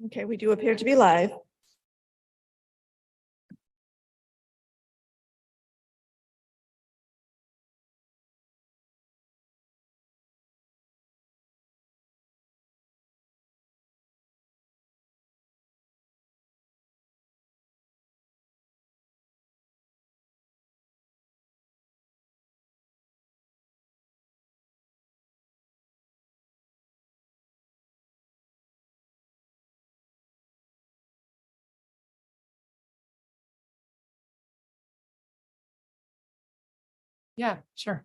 Okay, we do appear to be live. Yeah, sure.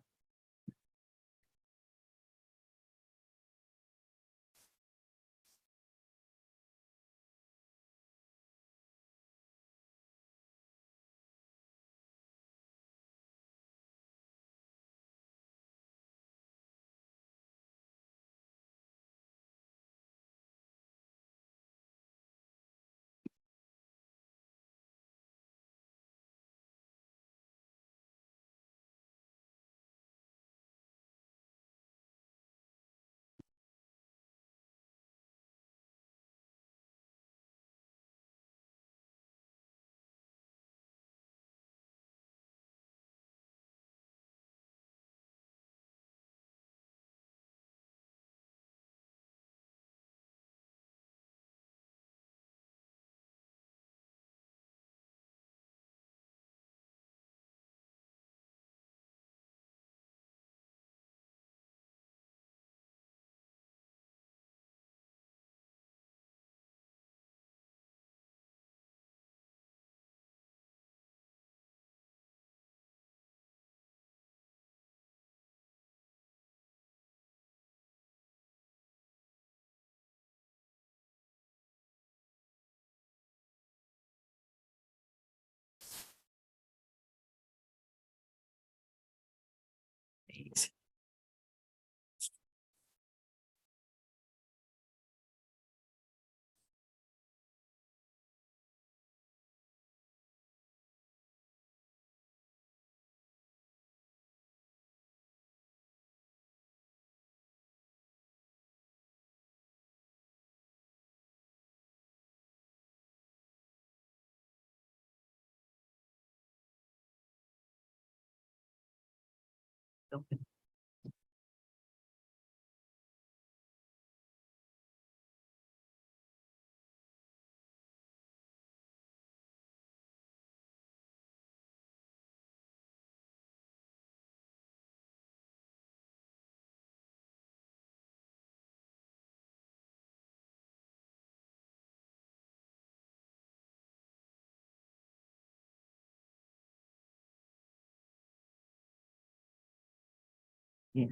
Yeah.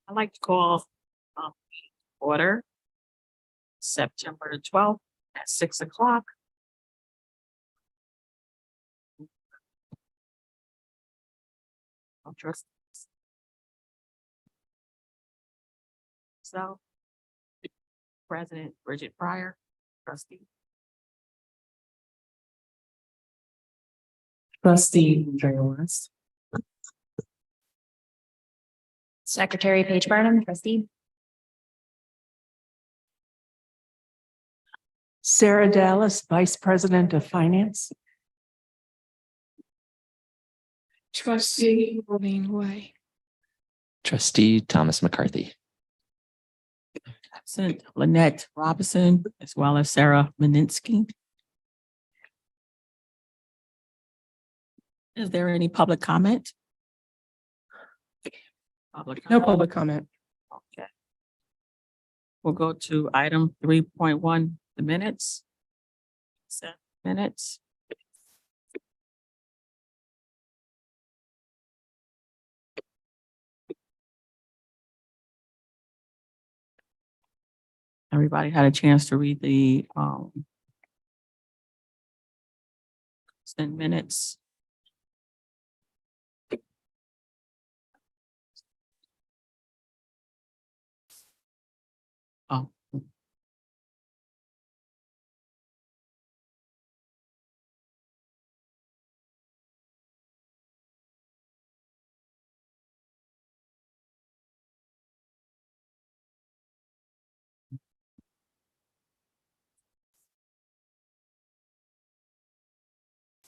I'd like to call order September 12th at 6 o'clock. Trustees. So, President Bridget Pryor, trustee. Trustee Andrea West. Secretary Paige Barnum, trustee. Sarah Dallas, Vice President of Finance. Trustee Rolene Way. Trustee Thomas McCarthy. Lynette Robinson, as well as Sarah Meninsky. Is there any public comment? No public comment. Okay. We'll go to item 3.1, the minutes. Set minutes. Everybody had a chance to read the consent minutes. Oh.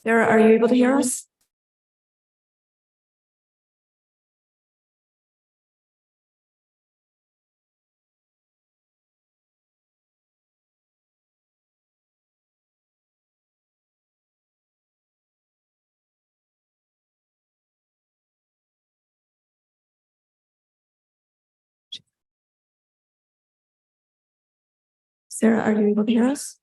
Sarah, are you able to hear us? Sarah, are you able to hear us?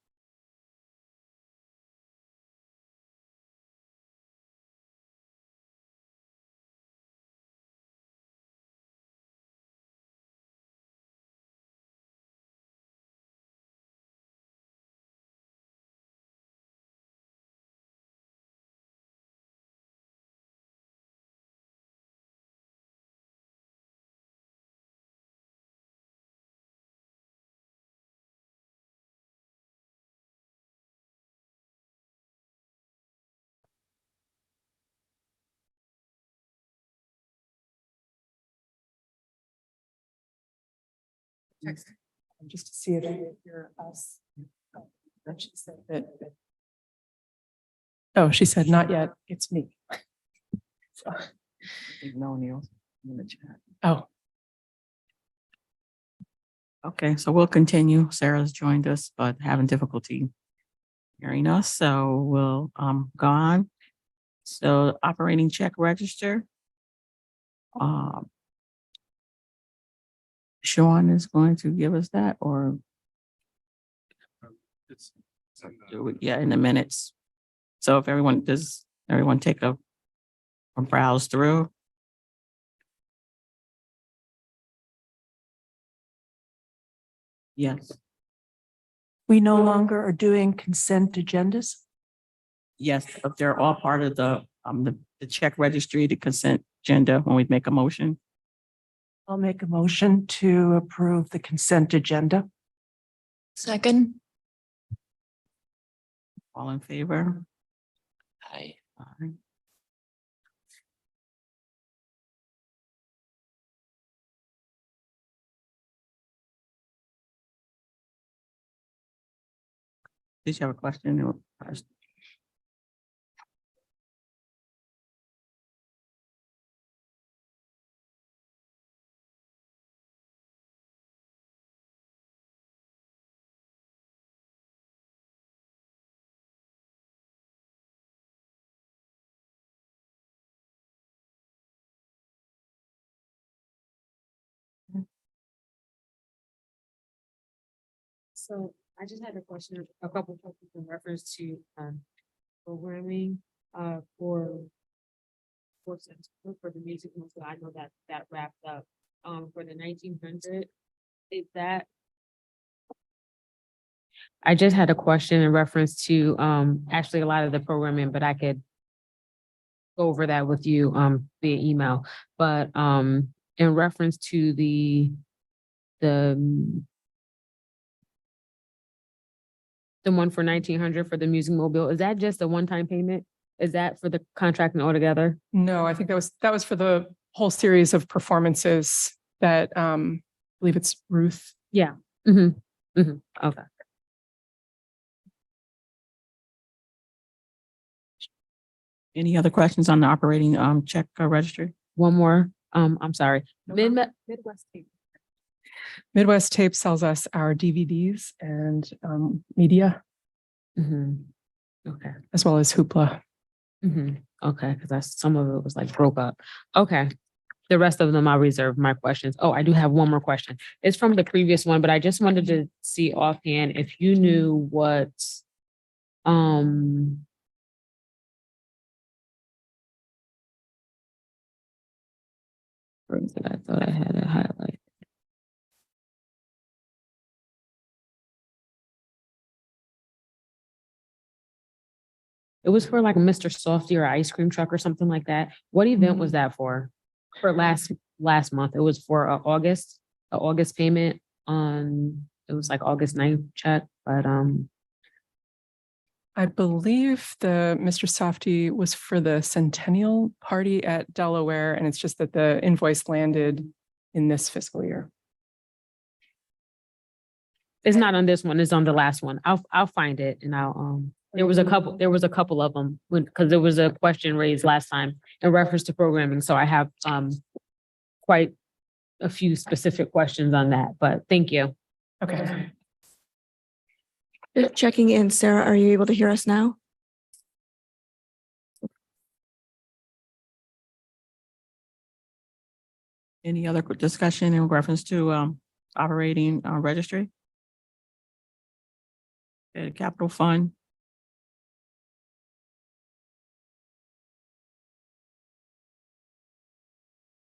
Just to see if you hear us. Then she said that. Oh, she said, not yet, it's me. So, Melanie in the chat. oh, Okay, so we'll continue. Sarah's joined us, but having difficulty hearing us, so we'll go on. So operating check register. Sean is going to give us that, or yeah, in the minutes. So if everyone, does everyone take a browse through? Yes. we no longer are doing consent agendas. Yes, but they're all part of the check registry, the consent agenda when we make a motion. I'll make a motion to approve the consent agenda. Second. All in favor? Aye. Aye. Did you have a question or? So I just had a question, a couple of questions in reference to programming for the music. So I know that wrapped up for the 1900. Is that? I just had a question in reference to actually a lot of the programming, but I could go over that with you via email. But in reference to the one for 1900 for the music mobile, is that just a one-time payment? Is that for the contracting altogether? No, I think that was for the whole series of performances that I believe it's Ruth. Yeah. Okay. Any other questions on the operating check registry? One more. I'm sorry. No Midwest. Midwest Tape sells us our DVDs and media, Mhm. Okay. as well as Hoopla. Okay, because some of it was like broke up. Okay. The rest of them, I'll reserve my questions. Oh, I do have one more question. It's from the previous one, but I just wanted to see offhand if you knew what, um, where is it? I thought I had it highlighted. It was for like a Mr. Softy or ice cream truck or something like that. What event was that for? For last month, it was for a August payment on, it was like August 9th check, but I believe the Mr. Softy was for the centennial party at Delaware, and it's just that the invoice landed in this fiscal year. it's not on this one, it's on the last one. I'll find it and there was a couple of them because there was a question raised last time in reference to programming. So I have quite a few specific questions on that, but thank you. Okay. Just checking in, Sarah, are you able to hear us now? Any other discussion in reference to operating registry? Okay, capital fund.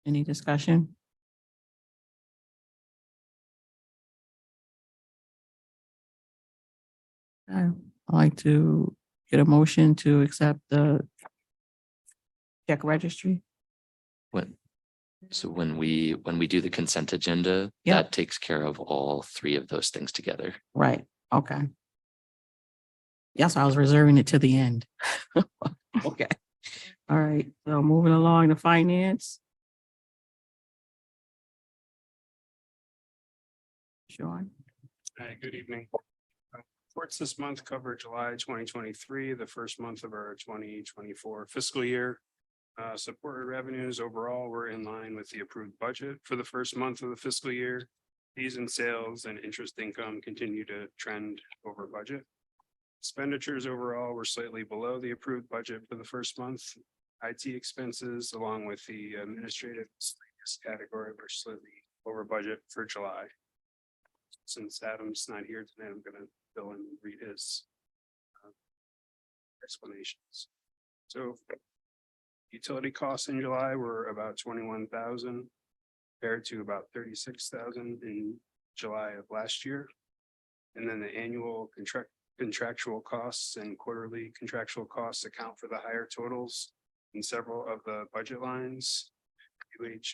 Any discussion? I'd like to get a motion to accept the check registry. So when we do the consent agenda, Yep. that takes care of all three of those things together. Right, okay. Yes, I was reserving it to the end. Okay. All right, so moving along to finance. Sean? Hi, good evening. Reports this month cover July 2023, the first month of our 2024 fiscal year. Supported revenues overall were in line with the approved budget for the first month of the fiscal year. Fees and sales and interest income continue to trend over budget. Expenditures overall were slightly below the approved budget for the first month. IT expenses, along with the administrative category, were slightly over budget for July. Since Adam's not here today, I'm gonna go and read his explanations. So utility costs in July were about 21,000 compared to about 36,000 in July of last year. And then the annual contractual costs and quarterly contractual costs account for the higher totals in several of the budget lines.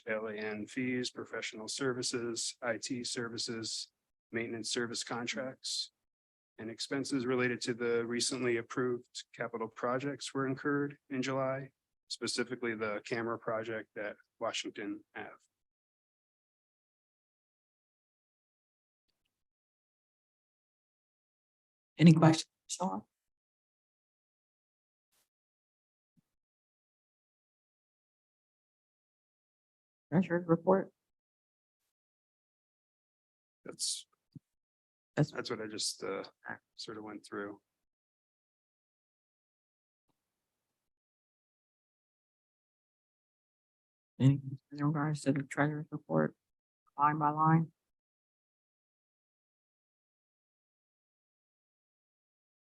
LAN fees, professional services, IT services, maintenance service contracts, and expenses related to the recently approved capital projects were incurred in July, specifically the camera project at Washington Ave. Any questions, Sean? Treasurer's report? That's That's what I just sort of went through. in regards to the treasurer's report, line by line?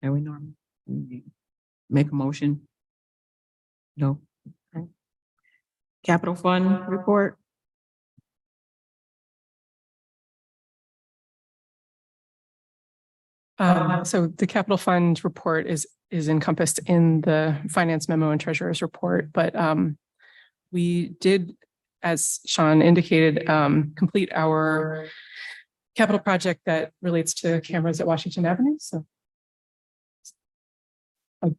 And we normally make a motion? No. Okay. Capital fund report? So the capital fund report is encompassed in the finance memo and treasurer's report, but we did, as Sean indicated, complete our capital project that relates to cameras at Washington Avenue. So a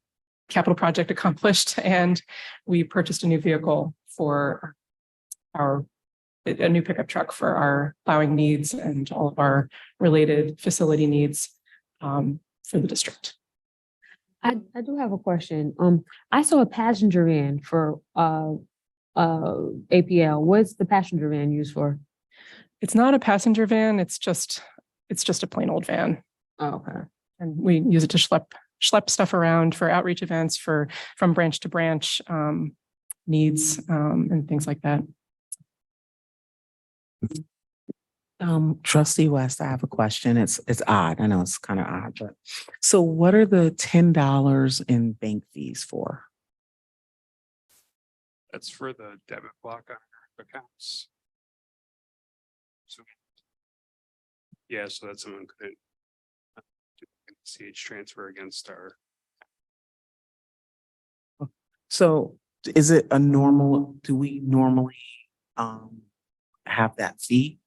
capital project accomplished, and we purchased a new vehicle for a new pickup truck for our plowing needs and all of our related facility needs for the district. I do have a question. I saw a passenger van for APL. What's the passenger van used for? It's not a passenger van. It's just a plain old van. Oh, okay. And we use it to schlep stuff around for outreach events, from branch to branch needs and things like that. Trustee West, I have a question. It's odd. I know it's kind of odd, but so what are the $10 in bank fees for? That's for the debit block on our accounts. So. Yeah, so that someone could. Do CH transfer against our. So is it a normal, do we normally have that fee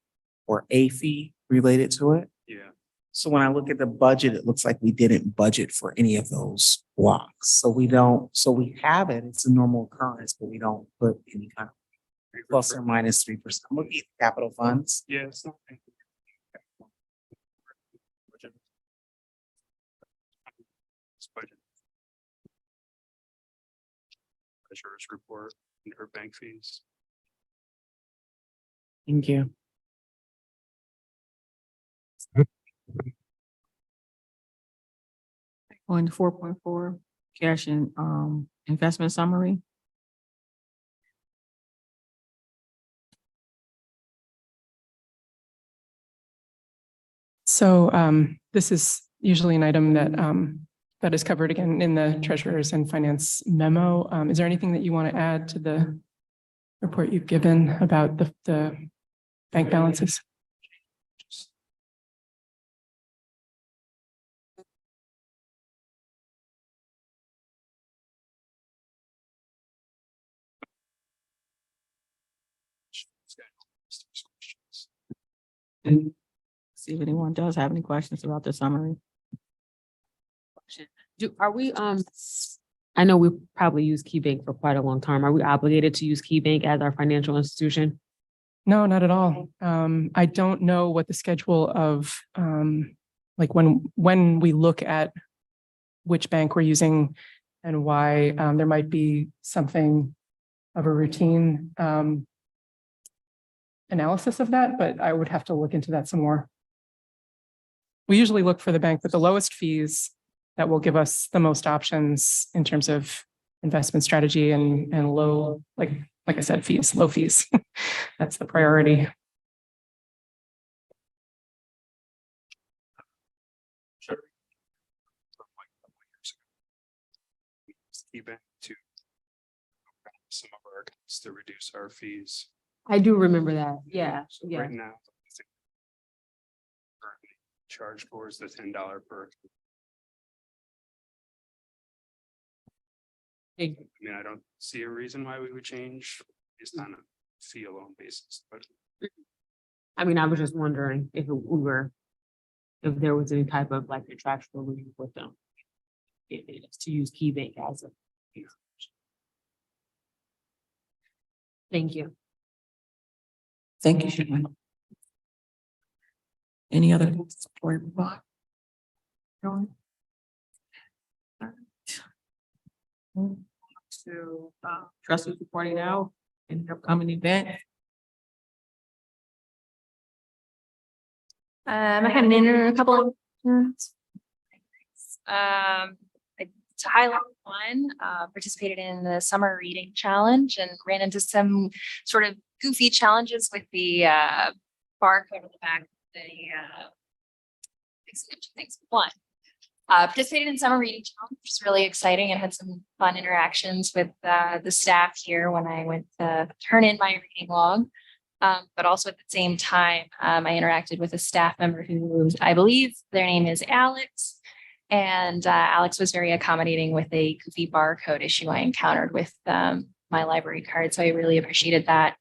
or a fee related to it? Yeah, So when I look at the budget, it looks like we didn't budget for any of those blocks. So we we have it, it's a normal occurrence, but we don't put any kind of plus or minus 3%. I'm looking at capital funds. yeah, it's not. It's budget. Treasurer's report and her bank fees. Thank you. Going to 4.4, cash and investment summary. So this is usually an item that is covered again in the treasurer's and finance memo. Is there anything that you want to add to the report you've given about the bank balances? See if anyone does have any questions about the summary. Are we, I know we probably use KeyBank for quite a long time. Are we obligated to use KeyBank as our financial institution? No, not at all. I don't know what the schedule of like when we look at which bank we're using and why there might be something of a routine analysis of that, but I would have to look into that some more. We usually look for the bank with the lowest fees that will give us the most options in terms of investment strategy and low, like I said, fees, low fees. That's the priority. Sure. KeyBank to some of our accounts to reduce our fees. I do remember that. Yeah, So yeah. right now. I think currently charge for is the $10 per. I mean, I don't see a reason why we would change based on a fee alone basis, but. I mean, I was just wondering if if there was any type of like contractual agreement with them. If it is to use KeyBank as a. Thank you. Thank you, Sharon. Any other things before we move on? All right. To trustees reporting out an upcoming event. I had a couple of to highlight one, participated in the summer reading challenge and ran into some sort of goofy challenges with the barcode on the back of the things. One, participated in summer reading challenge, which is really exciting, and had some fun interactions with the staff here when I went to turn in my reading log. But also at the same time, I interacted with a staff member who I believe their name is Alex. And Alex was very accommodating with a goofy barcode issue I encountered with my library card. So I really appreciated that.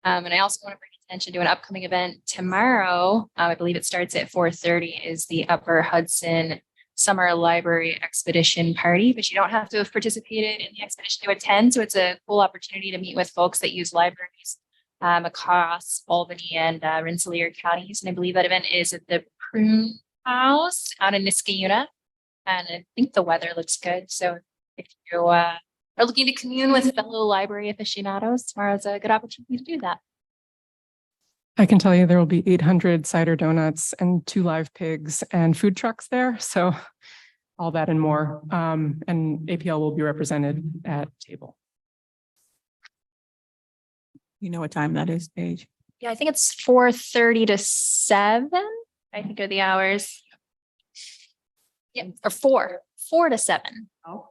And I also want to bring attention to an upcoming event tomorrow. I believe it starts at 4:30 is the Upper Hudson Summer Library Expedition Party, but you don't have to have participated in the expedition to attend. So it's a cool opportunity to meet with folks that use libraries across Albany and Rensselaer counties. And I believe that event is at the Prune House out in Niskayuna. And I think the weather looks good. So if you are looking to commune with fellow library aficionados, tomorrow's a good opportunity to do that. I can tell you there will be 800 cider donuts and 2 live pigs and food trucks there. So all that and more. And APL will be represented at table. You know what time that is, Paige? Yeah, I think it's 4:30 to 7, I think are the hours. Yeah, or 4 to 7. Oh.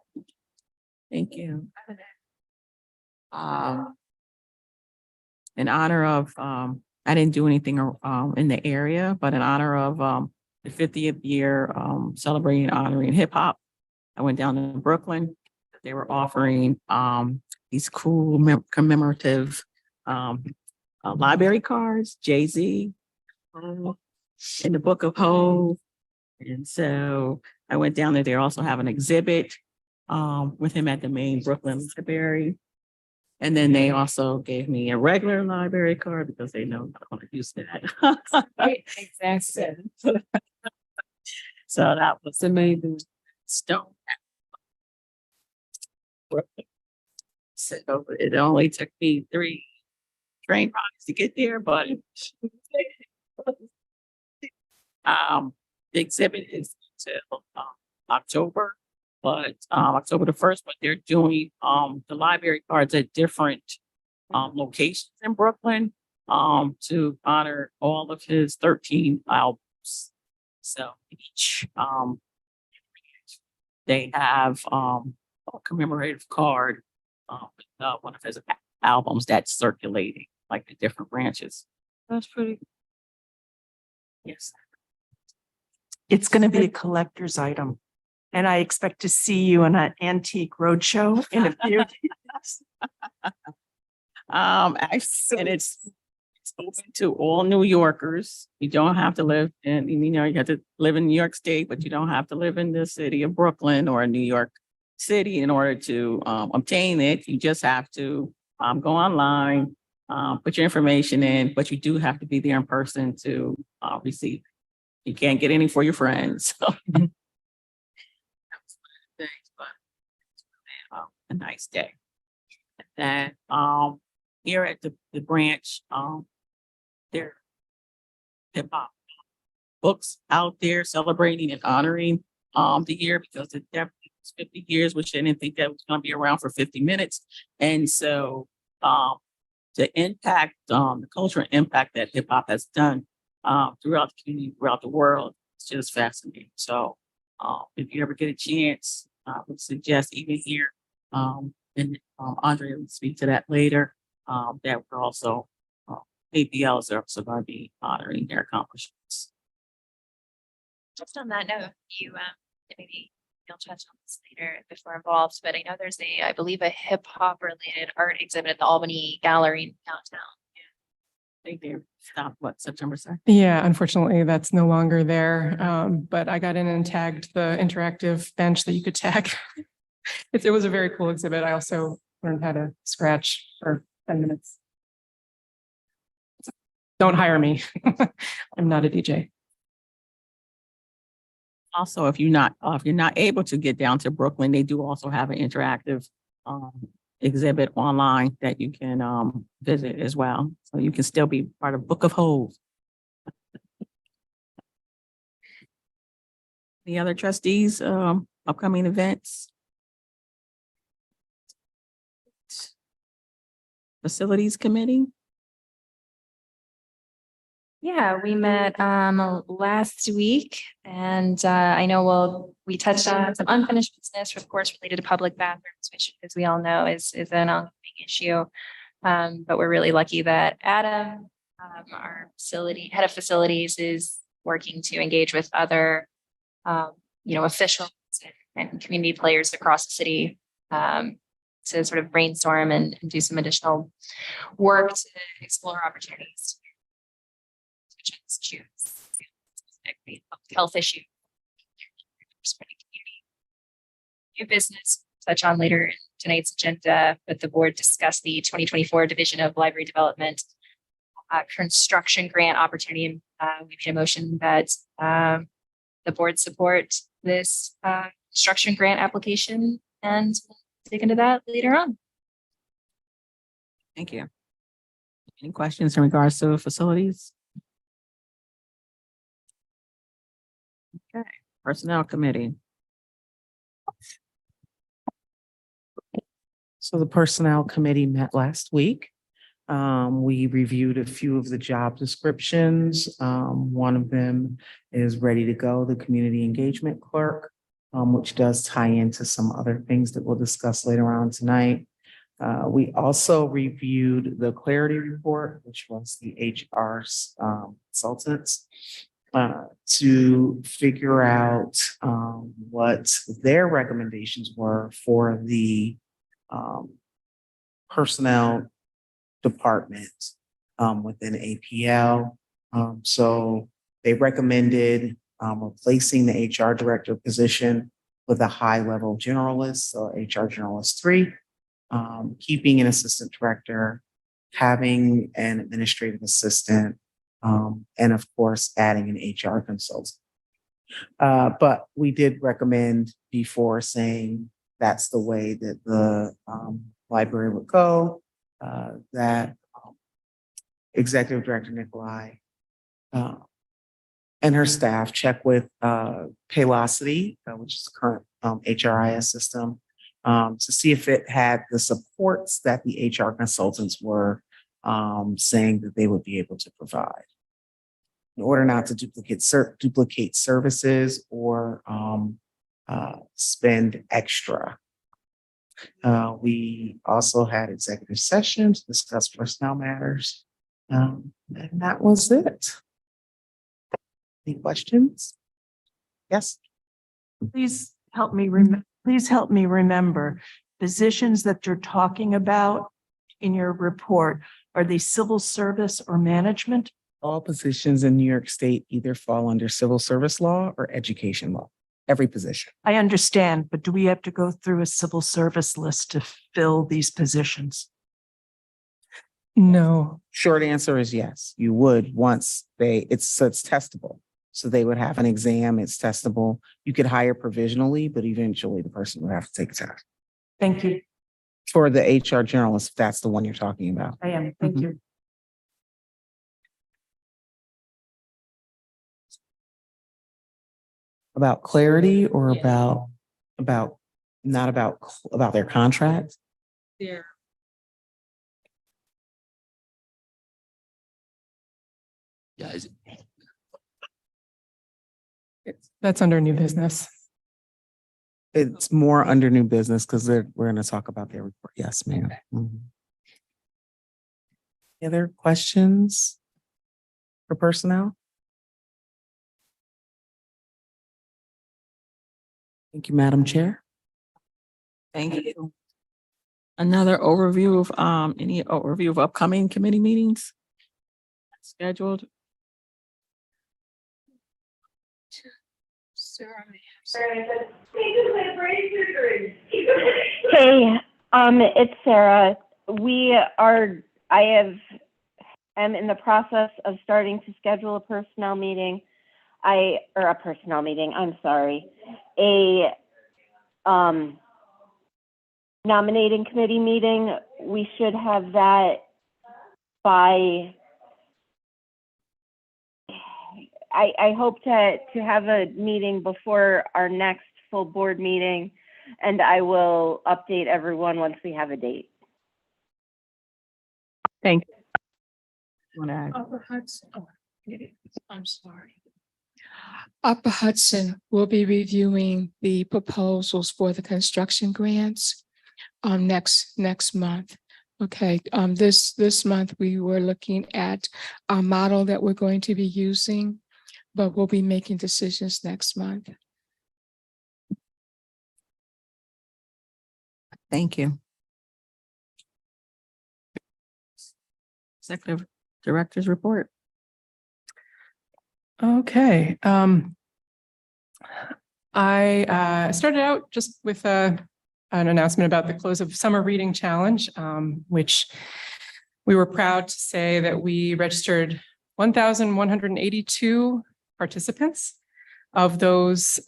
Thank you. In honor of, I didn't do anything in the area, but in honor of the 50th year celebrating and honoring hip hop, I went down to Brooklyn. They were offering these cool commemorative library cards, Jay-Z in the Book of Hov. And so I went down there. They also have an exhibit with him at the main Brooklyn Library. And then they also gave me a regular library card because they know I'm not going to use that. Exactly. So that was amazing. Stone. So it only took me 3 train rides to get there, but the exhibit is until October, but October the 1st, but they're doing the library cards at different locations in Brooklyn to honor all of his 13 albums. So each they have a commemorative card with one of his albums that's circulating, like the different branches. That's pretty. Yes. It's going to be a collector's item. And I expect to see you on an antique roadshow in a few days. And it's open to all New Yorkers. You don't have to live in, you have to live in New York State, but you don't have to live in the city of Brooklyn or New York City in order to obtain it. You just have to go online, put your information in, but you do have to be there in person to receive it. You can't get any for your friends. So. That was one of the things, but it's really, a nice day. And then here at the branch, there are hip hop books out there celebrating and honoring the year because it definitely was 50 years, which I didn't think that was going to be around for 50 minutes. And so the impact, the cultural impact that hip hop has done throughout the community, throughout the world, it's just fascinating. So if you ever get a chance, I would suggest even here, and Andre will speak to that later, that we're also, APL is also going to be honoring their accomplishments. Just on that note, you maybe you'll touch on this later if we're involved, but I know there's I believe a hip hop related art exhibit at the Albany Gallery downtown. They stopped September 2nd. Yeah, unfortunately, that's no longer there. But I got in and tagged the interactive bench that you could tag. It was a very cool exhibit. I also learned how to scratch for 10 minutes. Don't hire me. I'm not a DJ. Also, if you're not able to get down to Brooklyn, they do also have an interactive exhibit online that you can visit as well. So you can still be part of Book of Hov. Any other trustees, upcoming events? Facilities Committee? Yeah, we met last week and I know we touched on some unfinished business, of course, related to public bathrooms, which as we all know is an ongoing issue. But we're really lucky that Adam, our head of facilities, is working to engage with other officials and community players across the city to sort of brainstorm and do some additional work to explore opportunities. Health issue. New business, touch on later in tonight's agenda, but the board discussed the 2024 Division of Library Development construction grant opportunity. And we made a motion that the board support this construction grant application and dig into that later on. Thank you. Any questions in regards to facilities? Okay, Personnel Committee. So the Personnel Committee met last week. We reviewed a few of the job descriptions. One of them is ready to go, the Community Engagement Clerk, which does tie into some other things that we'll discuss later on tonight. We also reviewed the Clarity Report, which was the HR's consultants, to figure out what their recommendations were for the personnel department within APL. So they recommended replacing the HR director position with a high-level generalist, so HR generalist 3, keeping an assistant director, having an administrative assistant, and of course, adding an HR consultant. But we did recommend before saying that's the way that the library would go, that Executive Director Nikolai and her staff check with Paylocity, which is the current HRIS system, to see if it had the supports that the HR consultants were saying that they would be able to provide, in order not to duplicate services or spend extra. We also had executive sessions to discuss personnel matters. And that was it. Any questions? Yes. Please help me remember, positions that you're talking about in your report, are they civil service or management? All positions in New York State either fall under civil service law or education law, every position. I understand, but do we have to go through a civil service list to fill these positions? No, Short answer is yes, you would once it's testable. So they would have an exam, it's testable. You could hire provisionally, but eventually the person would have to take a test. Thank you. For the HR generalist, if that's the one you're talking about. I am. Thank Mhm. you. About clarity or about not about their contract? Yeah. Yeah, that's under new business. It's more under new business because we're going to talk about their report. Yes, ma'am. Mhm. Any other questions for personnel? Thank you, Madam Chair. Thank you. Another overview of, any overview of upcoming committee meetings scheduled? Hey, it's Sarah. I'm in the process of starting to schedule a personnel meeting. A nominating committee meeting. We should have that by, I hope to have a meeting before our next full board meeting, and I will update everyone once we have a date. Thank you. Wanna add? I'm sorry. Upper Hudson will be reviewing the proposals for the construction grants next month. Okay, this month we were looking at a model that we're going to be using, but we'll be making decisions next month. Thank you. Executive Director's report. Okay. I started out just with an announcement about the close of summer reading challenge, which we were proud to say that we registered 1,182 participants. Of those,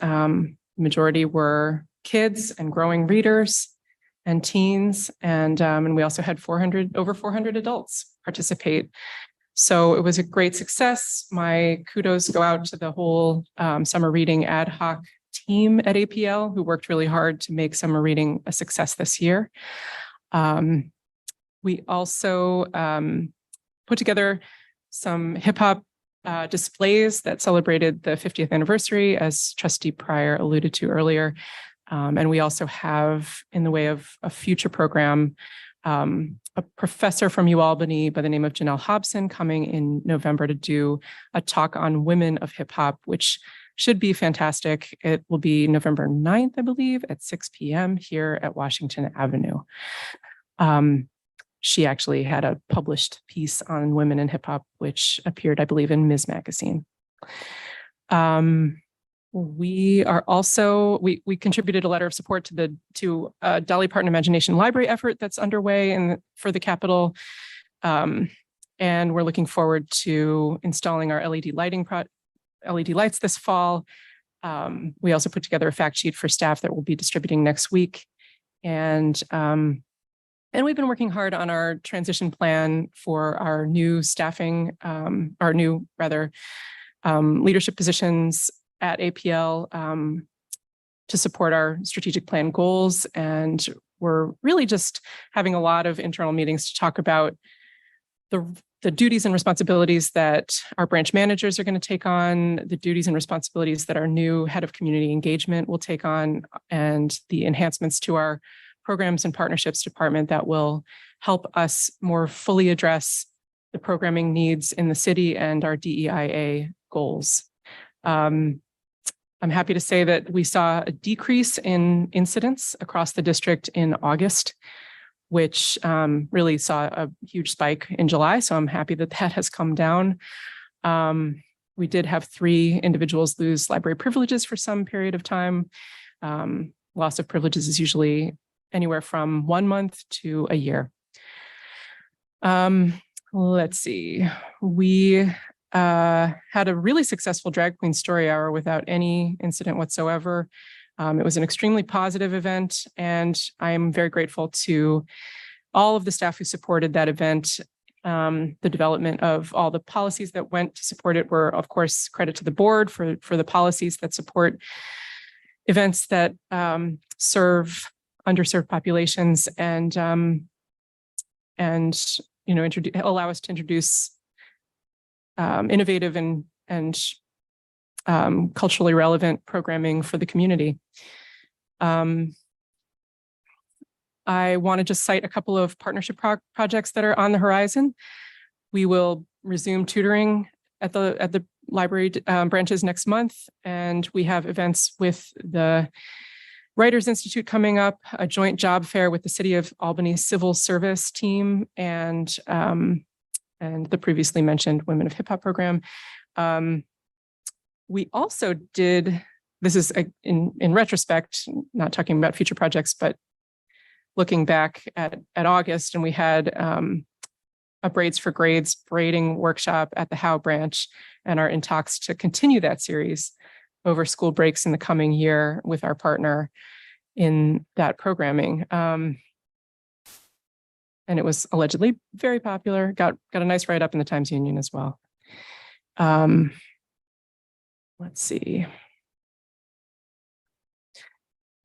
majority were kids and growing readers and teens, and we also had over 400 adults participate. So it was a great success. My kudos go out to the whole summer reading ad hoc team at APL who worked really hard to make summer reading a success this year. We also put together some hip hop displays that celebrated the 50th anniversary, as Trustee Pryor alluded to earlier. And we also have, in the way of a future program, a professor from UAlbany by the name of Janelle Hobson coming in November to do a talk on women of hip hop, which should be fantastic. It will be November 9th, I believe, at 6 p.m. here at Washington Avenue. She actually had a published piece on women in hip hop, which appeared, I believe, in Ms. Magazine. We are also, we contributed a letter of support to Dolly Parton Imagination Library effort that's underway for the Capitol. And we're looking forward to installing our LED lights this fall. We also put together a fact sheet for staff that we'll be distributing next week. And we've been working hard on our transition plan for our new staffing, leadership positions at APL to support our strategic plan goals. And we're really just having a lot of internal meetings to talk about the duties and responsibilities that our branch managers are going to take on, the duties and responsibilities that our new head of community engagement will take on, and the enhancements to our programs and partnerships department that will help us more fully address the programming needs in the city and our DEIA goals. I'm happy to say that we saw a decrease in incidents across the district in August, which really saw a huge spike in July. So I'm happy that that has come down. We did have 3 individuals lose library privileges for some period of time. Loss of privileges is usually anywhere from 1 month to a year. Let's see. We had a really successful drag queen story hour without any incident whatsoever. It was an extremely positive event, and I'm very grateful to all of the staff who supported that event. The development of all the policies that went to support it were, of course, credit to the board for the policies that support events that serve underserved populations and allow us to introduce innovative and culturally relevant programming for the community. I want to just cite a couple of partnership projects that are on the horizon. We will resume tutoring at the library branches next month, and we have events with the Writers Institute coming up, a joint job fair with the City of Albany Civil Service team, and the previously mentioned Women of Hip Hop program. We also did, this is in retrospect, not talking about future projects, but looking back at August, and we had a Braids for Grades braiding workshop at the Howe branch, and are in talks to continue that series over school breaks in the coming year with our partner in that programming. And it was allegedly very popular, got a nice write-up in the Times-Union as well. Let's see.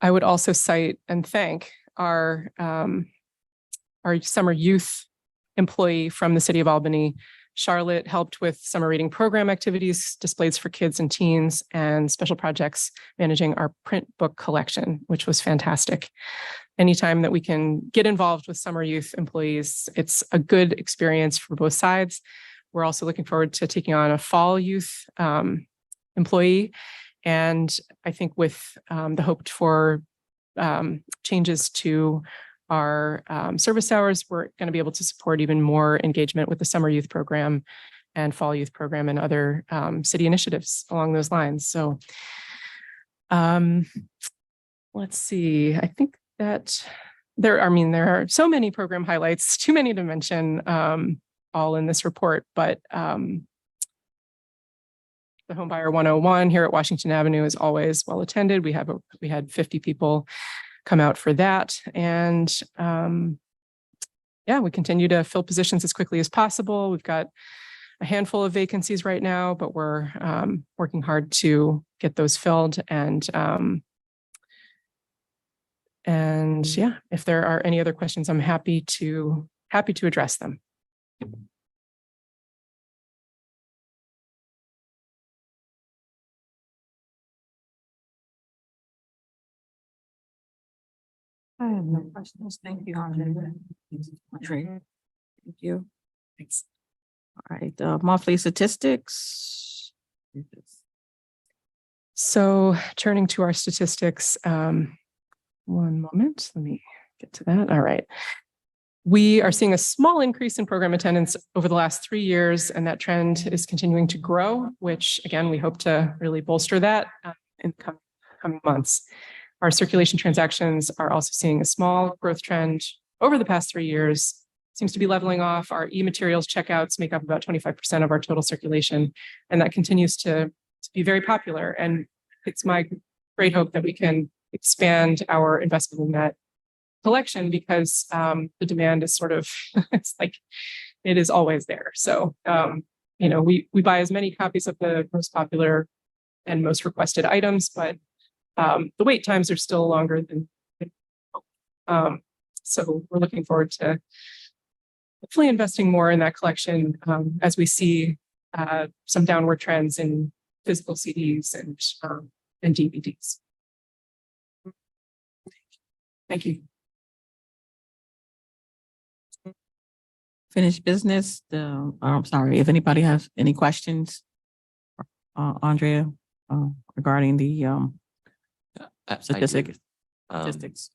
I would also cite and thank our summer youth employee from the City of Albany. Charlotte helped with summer reading program activities, displays for kids and teens, and special projects managing our print book collection, which was fantastic. Anytime that we can get involved with summer youth employees, it's a good experience for both sides. We're also looking forward to taking on a fall youth employee. And I think with the hoped for changes to our service hours, we're going to be able to support even more engagement with the summer youth program and fall youth program and other city initiatives along those lines. So let's see, I think that there are so many program highlights, too many to mention all in this report, but the Homebuyer 101 here at Washington Avenue is always well attended. We had 50 people come out for that. And yeah, we continue to fill positions as quickly as possible. We've got a handful of vacancies right now, but we're working hard to get those filled. And yeah, if there are any other questions, I'm happy to address them. I have no questions. Thank you, Andrea. Thank you. Thanks. All right, monthly statistics. So turning to our statistics, one moment, let me get to that. All right. We are seeing a small increase in program attendance over the last 3 years, and that trend is continuing to grow, which again, we hope to really bolster that in coming months. Our circulation transactions are also seeing a small growth trend over the past 3 years. Seems to be leveling off. Our e-materials checkouts make up about 25% of our total circulation, and that continues to be very popular. And it's my great hope that we can expand our investment in that collection because the demand is sort of, it's like, it is always there. So, we buy as many copies of the most popular and most requested items, but the wait times are still longer than so we're looking forward to hopefully investing more in that collection as we see some downward trends in physical CDs and DVDs. Thank you. Finished business. I'm sorry, if anybody has any questions, Andrea, regarding the I do. statistics.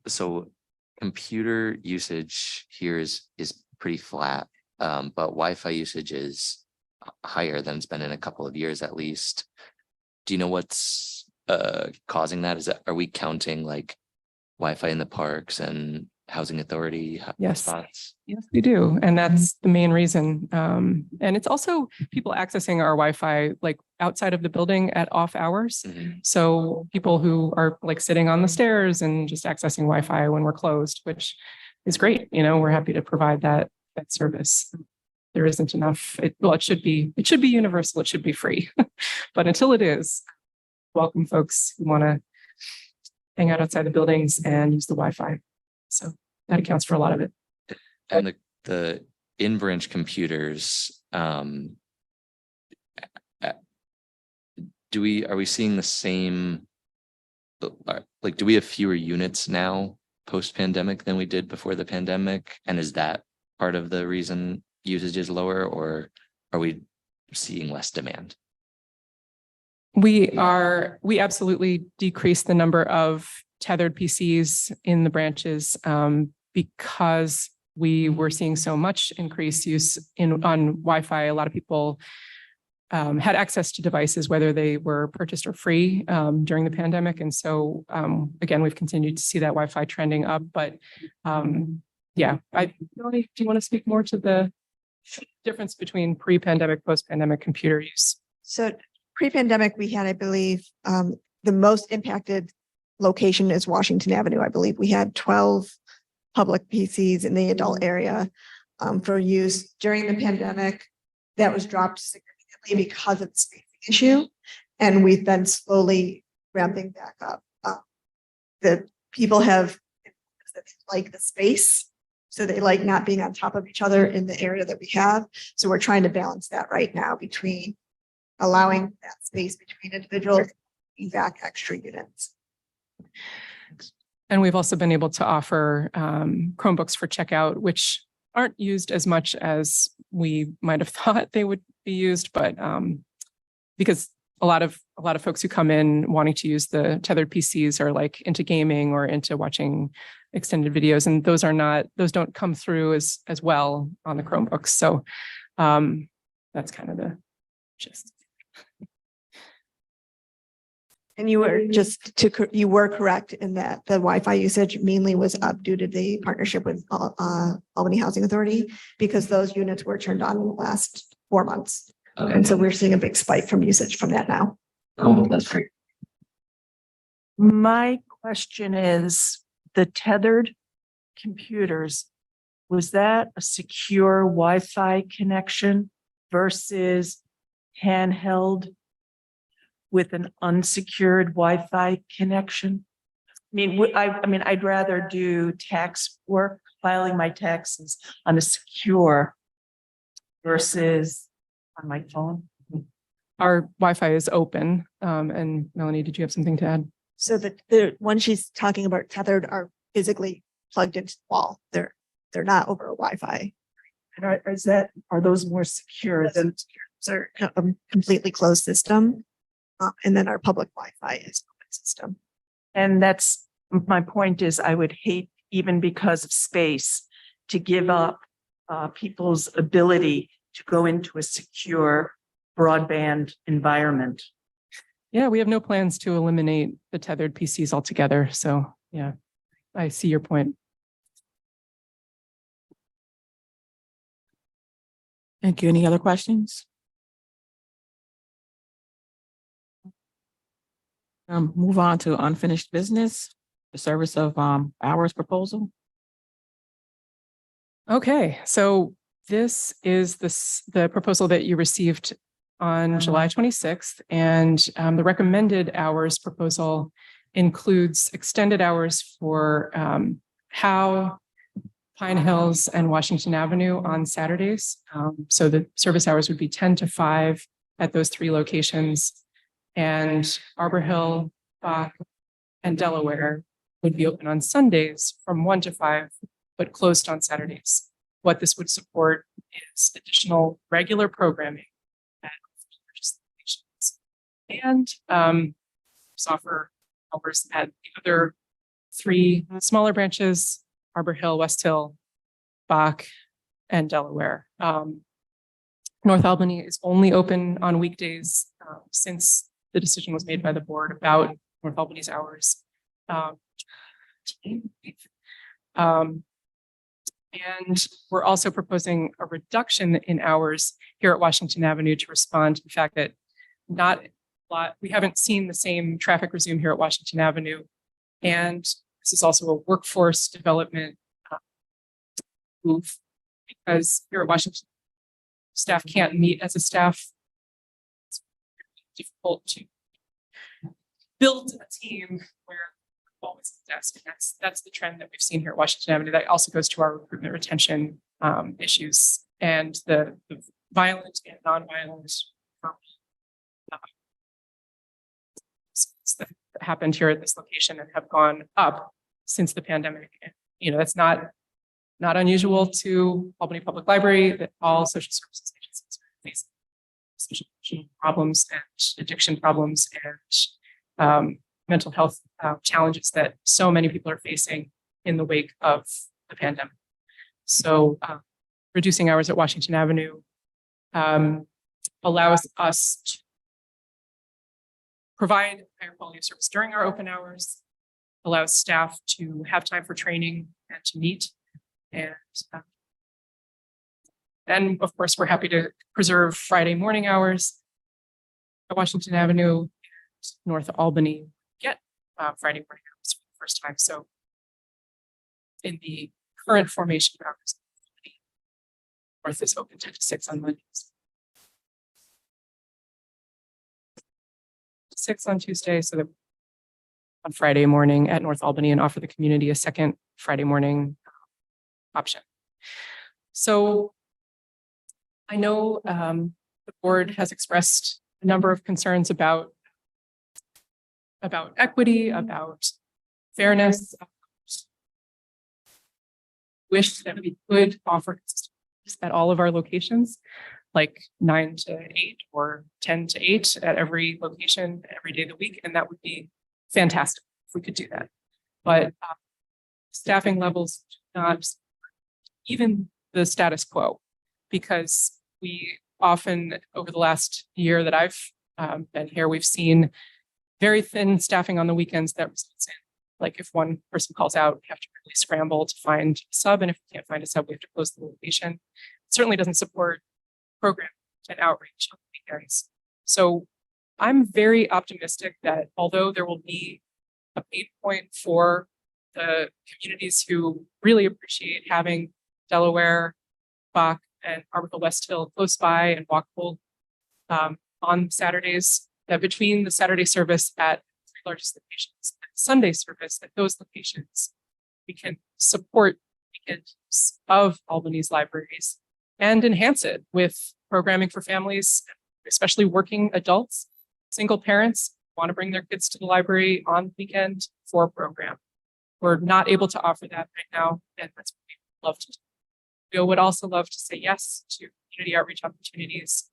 So computer usage here is pretty flat, but Wi-Fi usage is higher than it's been in a couple of years at least. Do you know what's causing that? Are we counting like Wi-Fi in the parks and housing authority Yes. spots? Yes, we do. And that's the main reason. And it's also people accessing our Wi-Fi like outside of the building at off hours. Mhm. So people who are like sitting on the stairs and just accessing Wi-Fi when we're closed, which is great. We're happy to provide that service. There isn't enough. It should be universal. It should be free. But until it is, welcome folks who want to hang out outside the buildings and use the Wi-Fi. So that accounts for a lot of it. And the in-branch computers, are we seeing the same, like, do we have fewer units now post-pandemic than we did before the pandemic? And is that part of the reason usage is lower, or are we seeing less demand? We absolutely decreased the number of tethered PCs in the branches because we were seeing so much increased use on Wi-Fi. A lot of people had access to devices, whether they were purchased or free during the pandemic. And so, again, we've continued to see that Wi-Fi trending up. But yeah, Melanie, do you want to speak more to the difference between pre-pandemic, post-pandemic computer use? So pre-pandemic, we had, I believe, the most impacted location is Washington Avenue. I believe we had 12 public PCs in the adult area for use. During the pandemic, that was dropped significantly because of the spacing issue. And we've been slowly ramping back up. The people have like the space. So they like not being on top of each other in the area that we have. So we're trying to balance that right now between allowing that space between individuals and back extra units. And we've also been able to offer Chromebooks for checkout, which aren't used as much as we might have thought they would be used, but because a lot of folks who come in wanting to use the tethered PCs are like into gaming or into watching extended videos, and those don't come through as well on the Chromebooks. So that's kind of the gist. And you were correct in that the Wi-Fi usage mainly was up due to the partnership with Albany Housing Authority, because those units were turned on in the last 4 months. Okay. And so we're seeing a big spike from usage from that now. Oh, that's great. My question is the tethered computers, was that a secure Wi-Fi connection versus handheld with an unsecured Wi-Fi connection? I mean, I'd rather do tax work, filing my taxes on a secure versus on my phone. Our Wi-Fi is open. And Melanie, did you have something to add? So the one she's talking about tethered are physically plugged into the wall. They're not over a Wi-Fi. And are those more secure than? They're a completely closed system. And then our public Wi-Fi is open system. And that's, my point is, I would hate, even because of space, to give up people's ability to go into a secure broadband environment. Yeah, we have no plans to eliminate the tethered PCs altogether. So yeah, I see your point. Thank you. Any other questions? Move on to unfinished business, the service of hours proposal. Okay, so this is the proposal that you received on July 26th, and the recommended hours proposal includes extended hours for Howe, Pine Hills, and Washington Avenue on Saturdays. So the service hours would be 10 to 5 at those 3 locations, and Arbor Hill, Bach, and Delaware would be open on Sundays from 1 to 5, but closed on Saturdays. What this would support is additional regular programming at locations and offer hours at the other 3 smaller branches: Arbor Hill, West Hill, Bach, and Delaware. North Albany is only open on weekdays since the decision was made by the board about North Albany's hours. And we're also proposing a reduction in hours here at Washington Avenue to respond to the fact that we haven't seen the same traffic resume here at Washington Avenue. And this is also a workforce development move, because here at Washington, staff can't meet as a staff. It's difficult to build a team where always at the desk. And that's the trend that we've seen here at Washington Avenue. That also goes to our recruitment retention issues and the violent and non-violent that happened here at this location and have gone up since the pandemic. And, that's not unusual to Albany Public Library, that all social services agencies are facing social problems and addiction problems and mental health challenges that so many people are facing in the wake of the pandemic. So reducing hours at Washington Avenue allows us to provide higher quality of service during our open hours, allows staff to have time for training and to meet. And then, of course, we're happy to preserve Friday morning hours at Washington Avenue. North Albany get Friday morning hours for the first time. So in the current formation of hours, North is open 10 to 6 on Mondays, 6 on Tuesday, so that on Friday morning at North Albany, and offer the community a second Friday morning option. So I know the board has expressed a number of concerns about equity, about fairness. Wish that we could offer at all of our locations, like 9 to 8 or 10 to 8 at every location every day of the week. And that would be fantastic if we could do that. But staffing levels do not even the status quo, because we often, over the last year that I've been here, we've seen very thin staffing on the weekends that results in, like, if one person calls out, we have to really scramble to find a sub. And if we can't find a sub, we have to close the location. It certainly doesn't support program and outreach on the weekends. So I'm very optimistic that although there will be a pain point for the communities who really appreciate having Delaware, Bach, and Arborville West Hill close by and walkable on Saturdays, that between the Saturday service at the three largest locations and the Sunday service at those locations, we can support weekend use of Albany's libraries and enhance it with programming for families, especially working adults, single parents want to bring their kids to the library on the weekend for a program. We're not able to offer that right now, and that's what we would love to do. We would also love to say yes to community outreach opportunities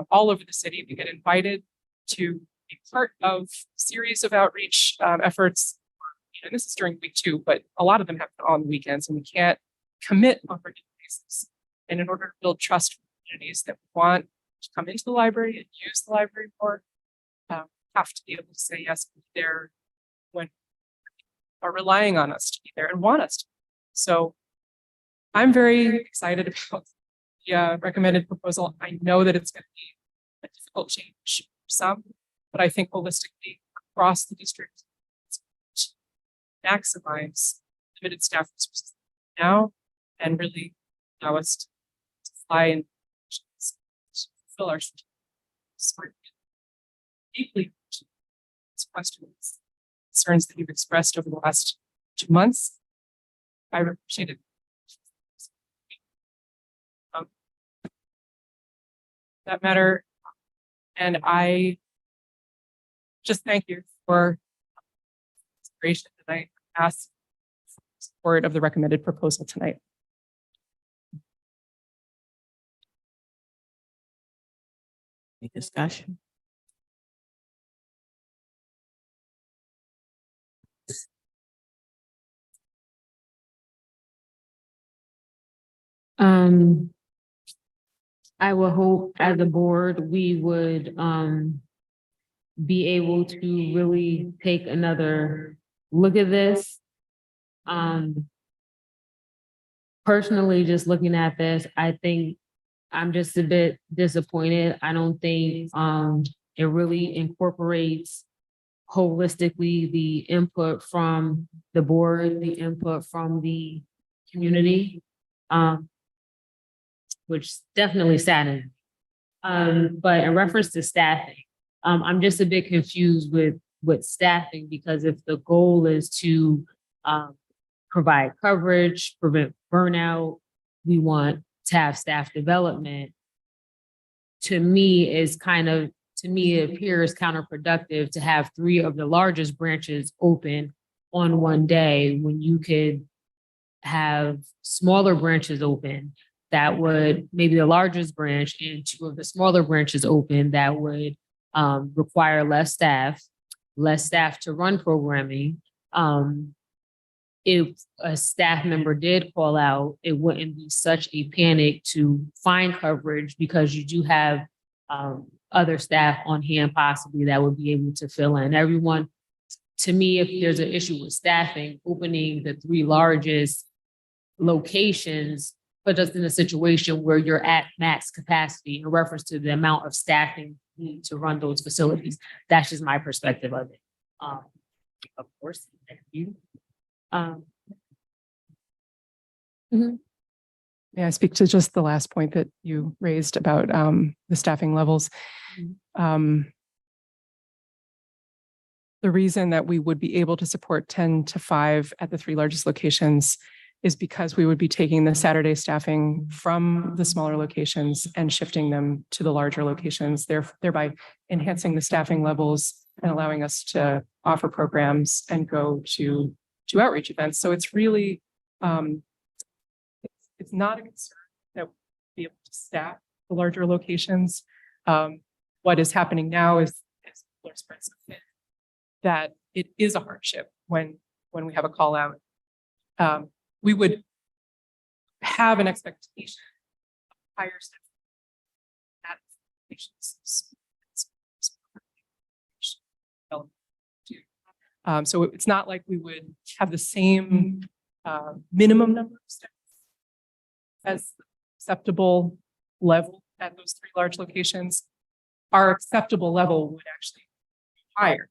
all over the city. We get invited to be part of a series of outreach efforts. And this is during week 2, but a lot of them happen on the weekends, and we can't commit on a regular basis. And in order to build trust with communities that want to come into the library and use the library more, have to be able to say yes, be there when are relying on us to be there and want us to. So I'm very excited about the recommended proposal. I know that it's going to be a difficult change for some, but I think holistically across the district, it's maximize limited staff resources now and really allow us to fly and fulfill our smart, deeply questions, concerns that you've expressed over the last 2 months. I appreciate it. That matter. And I just thank you for inspiration tonight. Ask for support of the recommended proposal tonight. Any discussion? I would hope as a board, we would be able to really take another look at this. Personally, just looking at this, I think I'm just a bit disappointed. I don't think it really incorporates holistically the input from the board, the input from the community, which definitely saddens. But in reference to staffing, I'm just a bit confused with staffing, because if the goal is to provide coverage, prevent burnout, we want to have staff development, to me it appears counterproductive to have 3 of the largest branches open on one day when you could have smaller branches open that would, maybe the largest branch and 2 of the smaller branches open that would require less staff to run programming. If a staff member did call out, it wouldn't be such a panic to find coverage, because you do have other staff on hand possibly that would be able to fill in. Everyone, to me, if there's an issue with staffing, opening the 3 largest locations put us in a situation where you're at max capacity in reference to the amount of staffing needed to run those facilities. That's just my perspective of it. Of course, thank you. May I speak to just the last point that you raised about the staffing levels? The reason that we would be able to support 10 to 5 at the 3 largest locations is because we would be taking the Saturday staffing from the smaller locations and shifting them to the larger locations, thereby enhancing the staffing levels and allowing us to offer programs and go to outreach events. So it's really, it's not a concern that we'll be able to staff the larger locations. What is happening now is that it is a hardship when we have a call out. We would have an expectation of higher staff at locations. So it's not like we would have the same minimum number of staff as acceptable level at those 3 large locations. Our acceptable level would actually be higher.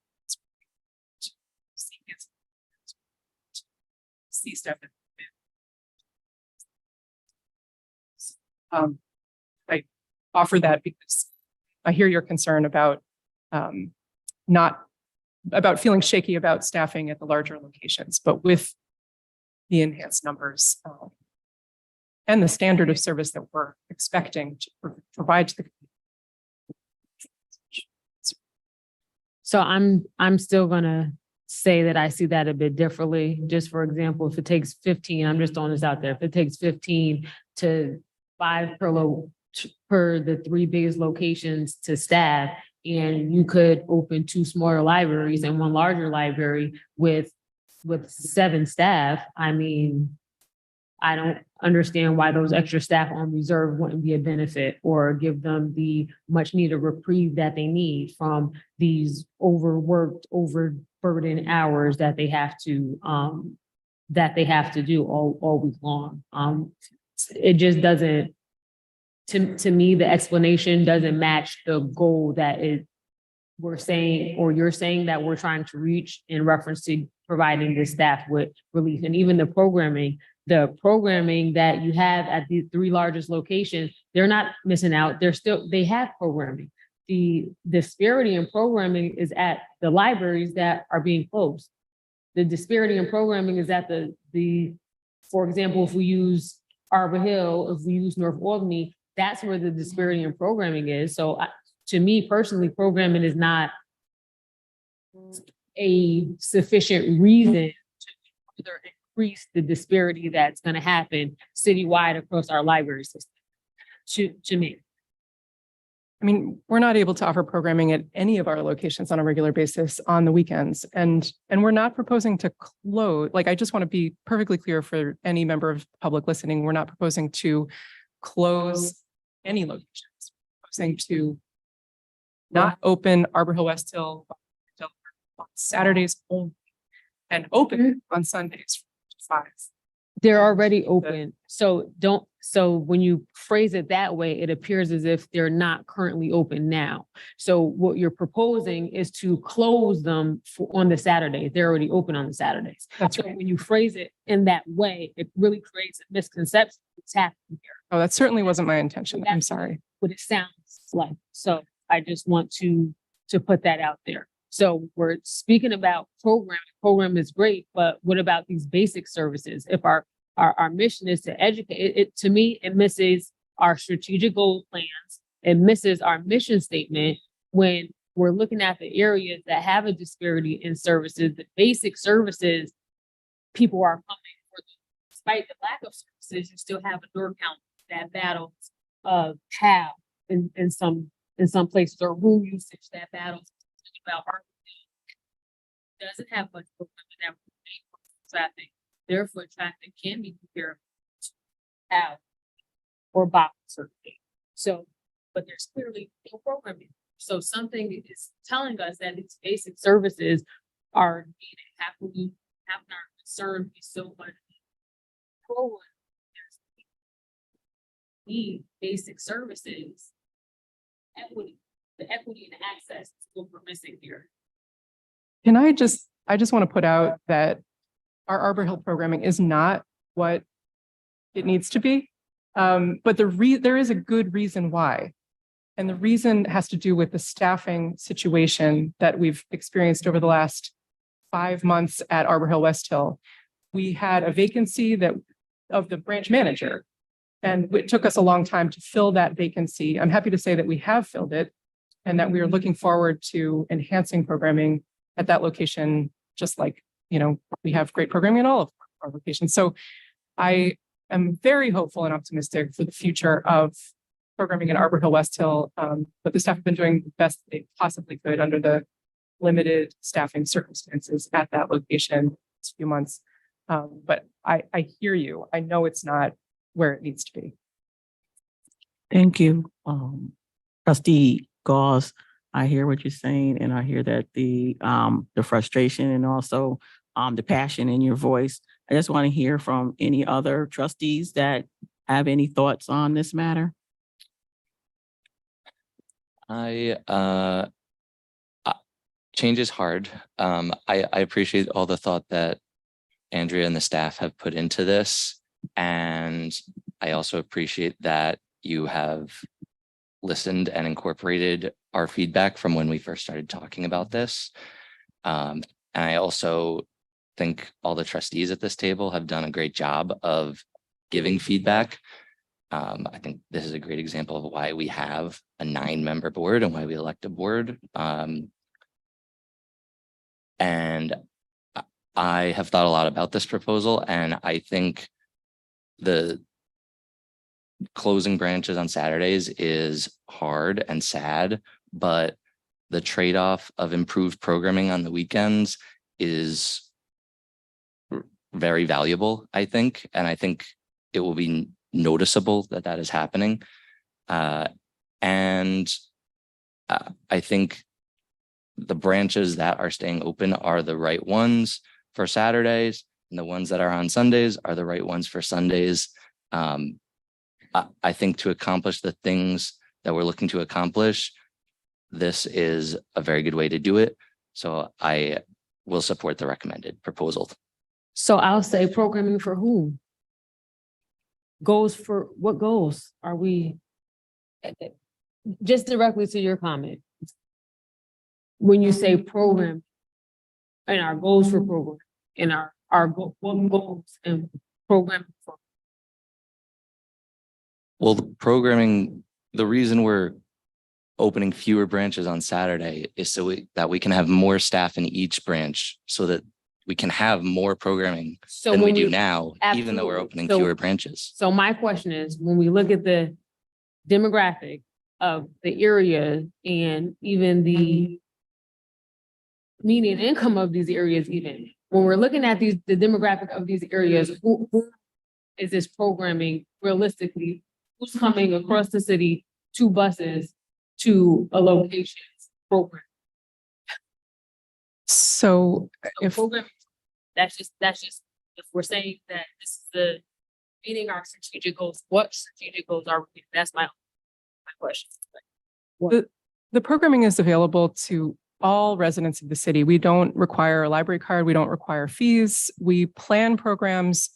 see stuff. I offer that because I hear your concern about not about feeling shaky about staffing at the larger locations, but with the enhanced numbers and the standard of service that we're expecting to provide to the community. So I'm still gonna say that I see that a bit differently. Just for example, if it takes 15, I'm just throwing this out there. If it takes 15 to 5 per the 3 biggest locations to staff, and you could open 2 smaller libraries and 1 larger library with 7 staff, I mean, I don't understand why those extra staff on reserve wouldn't be a benefit or give them the much needed reprieve that they need from these overworked, overburdened hours that they have to do all week long. It just doesn't, to me, the explanation doesn't match the goal that we're saying, or you're saying that we're trying to reach in reference to providing the staff with relief. And even the programming that you have at the 3 largest locations, they're not missing out. They have programming. The disparity in programming is at the libraries that are being closed. The disparity in programming is at for example, if we use Arbor Hill, if we use North Albany, that's where the disparity in programming is. So to me personally, programming is not a sufficient reason to further increase the disparity that's going to happen citywide across our library system. To me. I mean, we're not able to offer programming at any of our locations on a regular basis on the weekends. And we're not proposing to close, like, I just want to be perfectly clear for any member of the public listening, we're not proposing to close any locations. We're proposing to not open Arbor Hill, West Hill on Saturdays only and open on Sundays from 5. They're already open. So when you phrase it that way, it appears as if they're not currently open now. So what you're proposing is to close them on the Saturdays. They're already open on the Saturdays. That's So right. when you phrase it in that way, it really creates a misconception of what's happening here. Oh, that certainly wasn't my intention. I'm sorry. What it sounds like. So I just want to put that out there. So we're speaking about programming. Program is great, but what about these basic services? If our mission is to educate, to me, it misses our strategic goal plans. It misses our mission statement when we're looking at the areas that have a disparity in services, the basic services, people are coming for. Despite the lack of services, you still have a door count that battles have in some places, or room usage that battles about our doesn't have much that traffic. Therefore, traffic can be compared to have or box certainly. So, but there's clearly no programming. So something is telling us that these basic services are needed. Have our concern be so much program? There's need basic services, equity, the equity and access is what we're missing here. Can I just want to put out that our Arbor Hill programming is not what it needs to be. But there is a good reason why. And the reason has to do with the staffing situation that we've experienced over the last 5 months at Arbor Hill, West Hill. We had a vacancy of the branch manager, and it took us a long time to fill that vacancy. I'm happy to say that we have filled it and that we are looking forward to enhancing programming at that location, just like, we have great programming at all of our locations. So I am very hopeful and optimistic for the future of programming at Arbor Hill, West Hill. But the staff have been doing the best they possibly could under the limited staffing circumstances at that location this few months. But I hear you. I know it's not where it needs to be. Thank you. Trustee Gauss, I hear what you're saying, and I hear that the frustration and also the passion in your voice. I just want to hear from any other trustees that have any thoughts on this matter. Change is hard. I appreciate all the thought that Andrea and the staff have put into this. And I also appreciate that you have listened and incorporated our feedback from when we first started talking about this. And I also think all the trustees at this table have done a great job of giving feedback. I think this is a great example of why we have a 9-member board and why we elect a board. And I have thought a lot about this proposal, and I think the closing branches on Saturdays is hard and sad, but the trade-off of improved programming on the weekends is very valuable, I think. And I think it will be noticeable that that is happening. And I think the branches that are staying open are the right ones for Saturdays, and the ones that are on Sundays are the right ones for Sundays. I think to accomplish the things that we're looking to accomplish, this is a very good way to do it. So I will support the recommended proposal. So I'll say programming for whom? Goals for, what goals are we? Just directly to your comment. When you say program and our goals for program and what goals and program for. Well, the programming, the reason we're opening fewer branches on Saturday is so that we can have more staff in each branch, so that we can have more programming So than we when do now, even though we're absolutely. opening So- fewer branches. So my question is, when we look at the demographic of the area and even the median income of these areas, even when we're looking at the demographic of these areas, who is this programming realistically? Who's coming across the city, 2 buses to a location program? So So if, programming, that's just, if we're saying that this is the meeting our strategic goals, what strategic goals are we? That's my question. the programming is available to all residents of the city. We don't require a library card. We don't require fees. We plan programs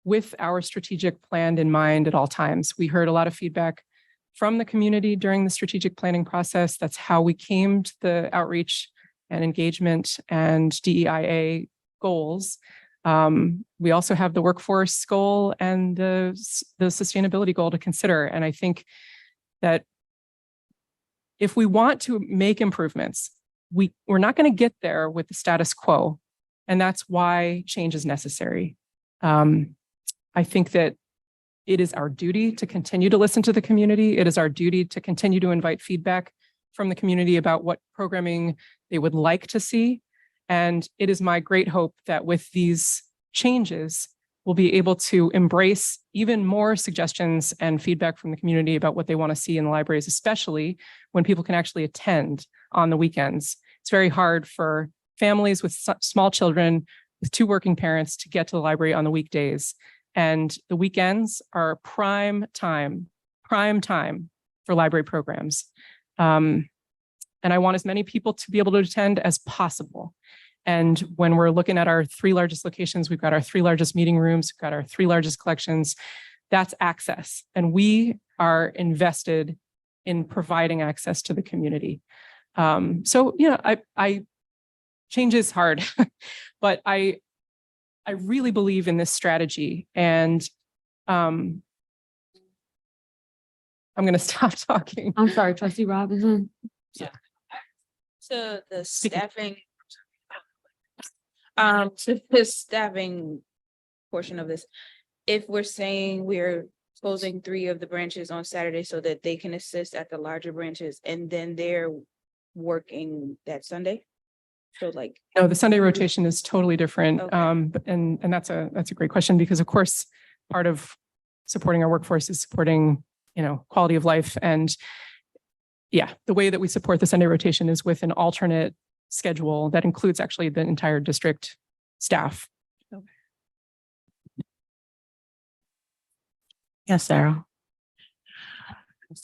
with our strategic plan in mind at all times. We heard a lot of feedback from the community during the strategic planning process. That's how we came to the outreach and engagement and DEIA goals. We also have the workforce goal and the sustainability goal to consider. And I think that if we want to make improvements, we're not going to get there with the status quo. And that's why change is necessary. I think that it is our duty to continue to listen to the community. It is our duty to continue to invite feedback from the community about what programming they would like to see. And it is my great hope that with these changes, we'll be able to embrace even more suggestions and feedback from the community about what they want to see in the libraries, especially when people can actually attend on the weekends. It's very hard for families with small children, with 2 working parents, to get to the library on the weekdays. And the weekends are prime time for library programs. And I want as many people to be able to attend as possible. And when we're looking at our 3 largest locations, we've got our 3 largest meeting rooms, we've got our 3 largest collections. That's access. And we are invested in providing access to the community. So, you know, I change is hard, but I really believe in this strategy, and I'm going to stop talking. I'm sorry, Trustee Robinson. To the staffing. To the staffing portion of this, if we're saying we're closing 3 of the branches on Saturday so that they can assist at the larger branches, and then they're working that Sunday. So like, No, the Sunday rotation is totally different. Okay. And that's a great question, because of course, part of supporting our workforce is supporting, you know, quality of life. And yeah, the way that we support the Sunday rotation is with an alternate schedule that includes actually the entire district staff. Yes, Sarah.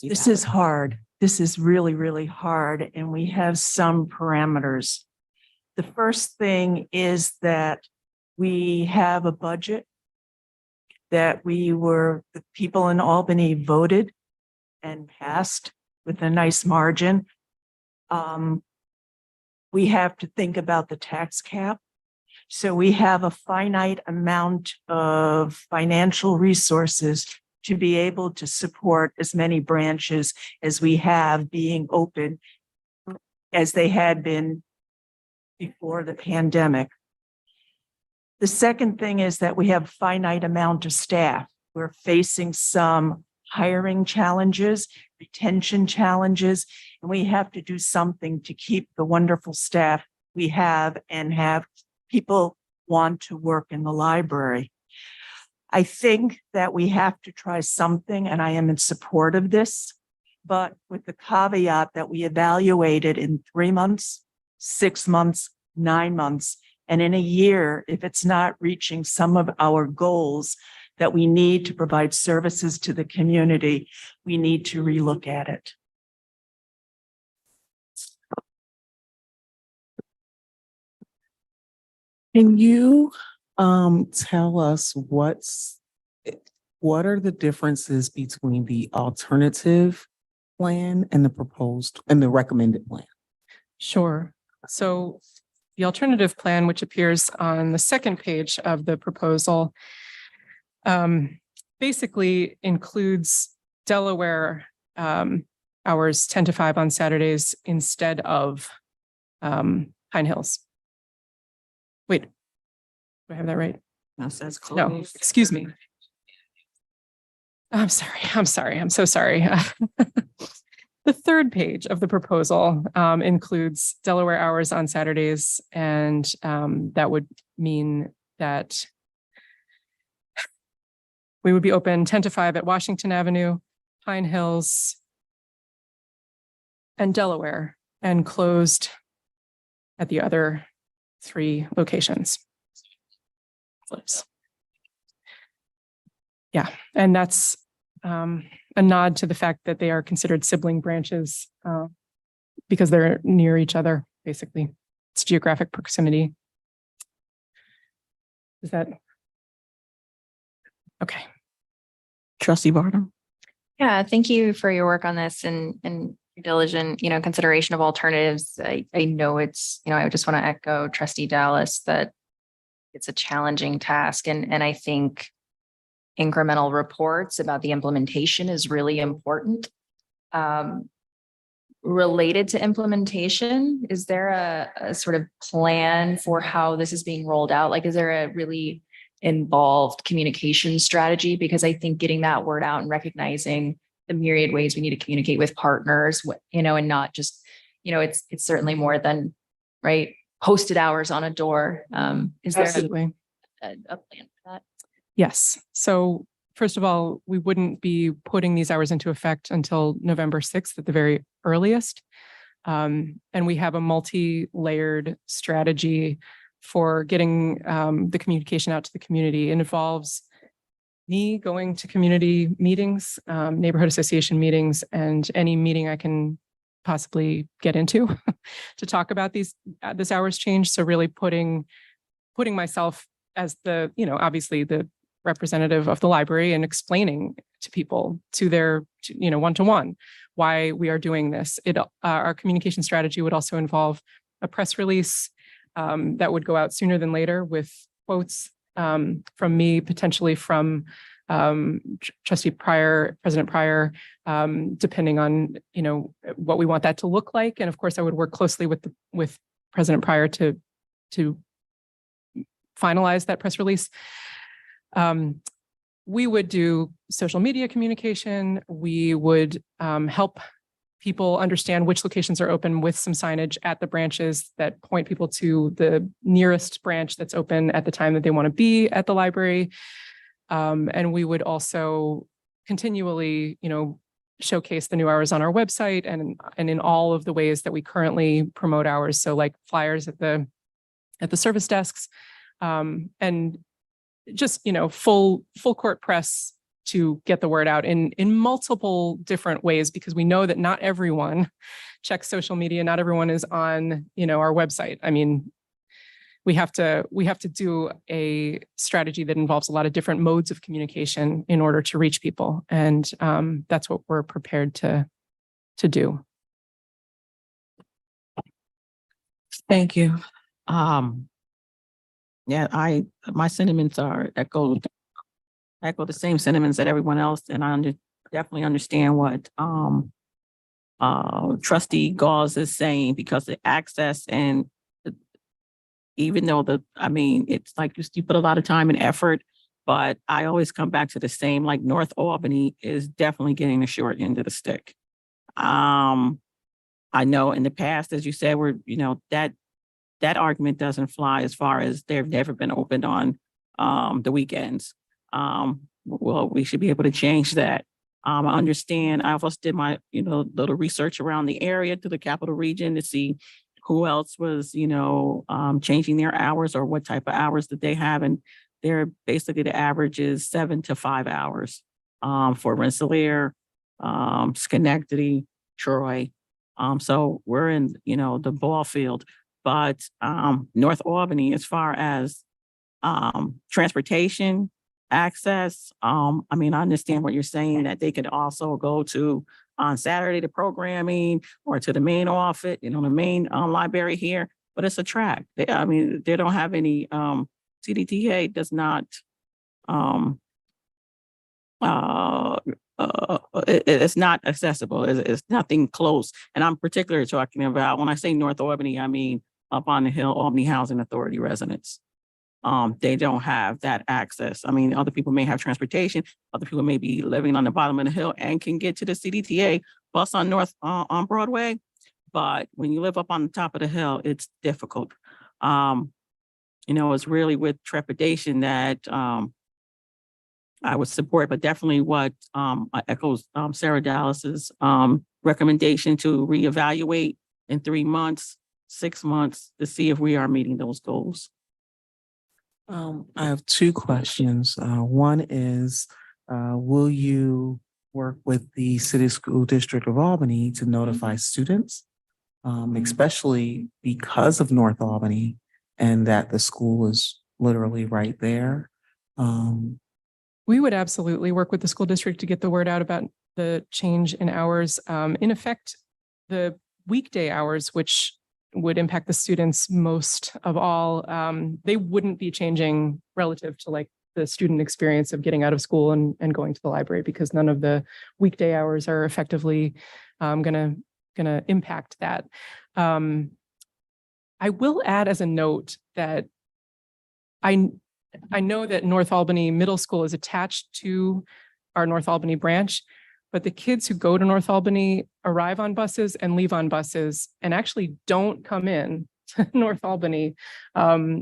This is hard. This is really, really hard, and we have some parameters. The first thing is that We have a budget that the people in Albany voted and passed with a nice margin. We have to think about the tax cap. So we have a finite amount of financial resources to be able to support as many branches as we have being open as they had been before the pandemic. The second thing is that we have a finite amount of staff. We're facing some hiring challenges, retention challenges, and we have to do something to keep the wonderful staff we have and have people want to work in the library. I think that we have to try something, and I am in support of this, but with the caveat that we evaluate it in 3 months, 6 months, 9 months, and in a year, if it's not reaching some of our goals that we need to provide services to the community, we need to relook at it. Can you tell us what are the differences between the alternative plan and the proposed and the recommended plan? Sure. So the alternative plan, which appears on the second page of the proposal, basically includes Delaware hours 10 to 5 on Saturdays instead of Pine Hills. Wait, do I have that right? That says No, closed. excuse me. I'm sorry. I'm so sorry. The third page of the proposal includes Delaware hours on Saturdays, and that would mean that we would be open 10 to 5 at Washington Avenue, Pine Hills, and Delaware, and closed at the other 3 locations. Yeah, and that's a nod to the fact that they are considered sibling branches because they're near each other, basically. It's geographic proximity. Is that okay? Trustee Barnum. Yeah, thank you for your work on this and your diligent, consideration of alternatives. I know it's, I just want to echo Trustee Dallas that it's a challenging task. And I think incremental reports about the implementation is really important. Related to implementation, is there a sort of plan for how this is being rolled out? Like, is there a really involved communication strategy? Because I think getting that word out and recognizing the myriad ways we need to communicate with partners, and not just, it's certainly more than, right, posted hours on a door. Is there Absolutely. a plan for that? Yes. So first of all, we wouldn't be putting these hours into effect until November 6th at the very earliest. And we have a multi-layered strategy for getting the communication out to the community. It involves me going to community meetings, neighborhood association meetings, and any meeting I can possibly get into to talk about this hours change. So really putting myself as the, obviously the representative of the library and explaining to people to their, one-to-one why we are doing this. Our communication strategy would also involve a press release that would go out sooner than later with quotes from me, potentially from Trustee Pryor, President Pryor, depending on, what we want that to look like. And of course, I would work closely with President Pryor to finalize that press release. We would do social media communication. We would help people understand which locations are open with some signage at the branches that point people to the nearest branch that's open at the time that they want to be at the library. And we would also continually, showcase the new hours on our website and in all of the ways that we currently promote hours. So like flyers at the service desks, and just, full court press to get the word out in multiple different ways, because we know that not everyone checks social media. Not everyone is on, our website. I mean, we have to do a strategy that involves a lot of different modes of communication in order to reach people. And that's what we're prepared to do. Thank you. Yeah, my sentiments are echo the same sentiments that everyone else, and I definitely understand what Trustee Gauze is saying, because the access and even though it's like you put a lot of time and effort, but I always come back to the same, like North Albany is definitely getting the short end of the stick. I know in the past, as you said, that argument doesn't fly as far as they've never been opened on the weekends. Well, we should be able to change that. I understand. I also did my, little research around the area to the capital region to see who else was, changing their hours or what type of hours that they have. And they're basically the average is 7 to 5 hours for Rensselaer, Schenectady, Troy. So we're in, the ball field. But North Albany, as far as transportation, access, I understand what you're saying, that they could also go to on Saturday to programming or to the main office, the main library here, but it's a track. They don't have any, CDTA does not, it's not accessible. It's nothing close. And I'm particularly talking about, when I say North Albany, I mean up on the hill, Albany Housing Authority residents. They don't have that access. Other people may have transportation. Other people may be living on the bottom of the hill and can get to the CDTA bus on on Broadway. But when you live up on the top of the hill, it's difficult. It's really with trepidation that I would support, but definitely what echoes Sarah Dallas's recommendation to reevaluate in 3 months, 6 months to see if we are meeting those goals. I have two questions. One is, will you work with the City School District of Albany to notify students, especially because of North Albany and that the school is literally right there? We would absolutely work with the school district to get the word out about the change in hours. In effect, the weekday hours, which would impact the students most of all, they wouldn't be changing relative to like the student experience of getting out of school and going to the library, because none of the weekday hours are effectively gonna impact that. I will add as a note that I know that North Albany Middle School is attached to our North Albany branch, but the kids who go to North Albany arrive on buses and leave on buses and actually don't come in to North Albany,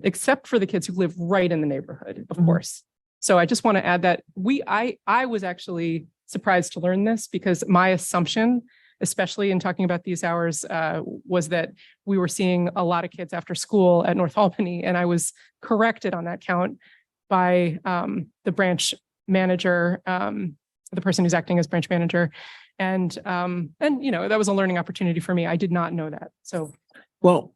except for the kids who live right in the neighborhood, of course. So I just want to add that I was actually surprised to learn this, because my assumption, especially in talking about these hours, was that we were seeing a lot of kids after school at North Albany. And I was corrected on that count by the branch manager, the person who's acting as branch manager. And that was a learning opportunity for me. I did not know that. So, Well,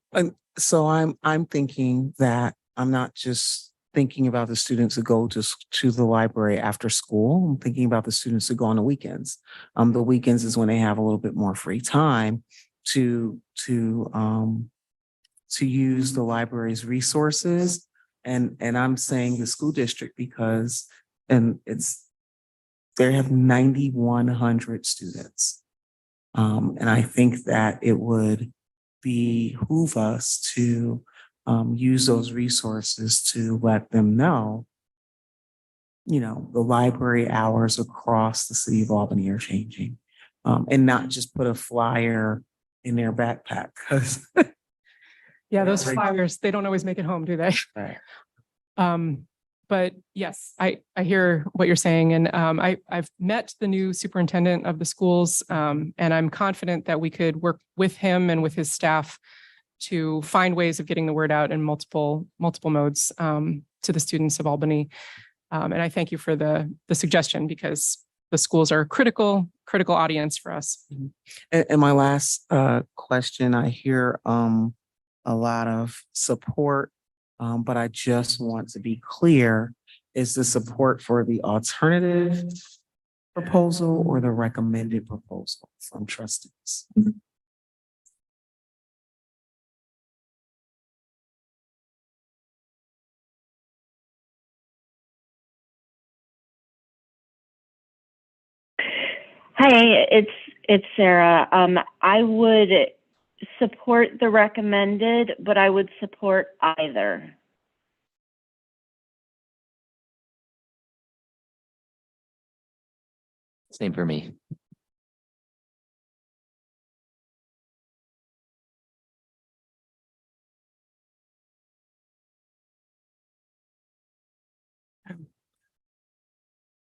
so I'm thinking that I'm not just thinking about the students who go to the library after school. I'm thinking about the students who go on the weekends. The weekends is when they have a little bit more free time to use the library's resources. And I'm saying the school district because they have 9,100 students. And I think that it would behoove us to use those resources to let them know, the library hours across the city of Albany are changing, and not just put a flyer in their backpack. Because yeah, those flyers, they don't always make it home, do they? Right. But yes, I hear what you're saying. And I've met the new superintendent of the schools, and I'm confident that we could work with him and with his staff to find ways of getting the word out in multiple modes to the students of Albany. And I thank you for the suggestion, because the schools are a critical audience for us. And my last question, I hear a lot of support But I just want to be clear, is the support for the alternative proposal or the recommended proposal from trustees? Hi, it's Sarah. I would support the recommended, but I would support either. Same for me.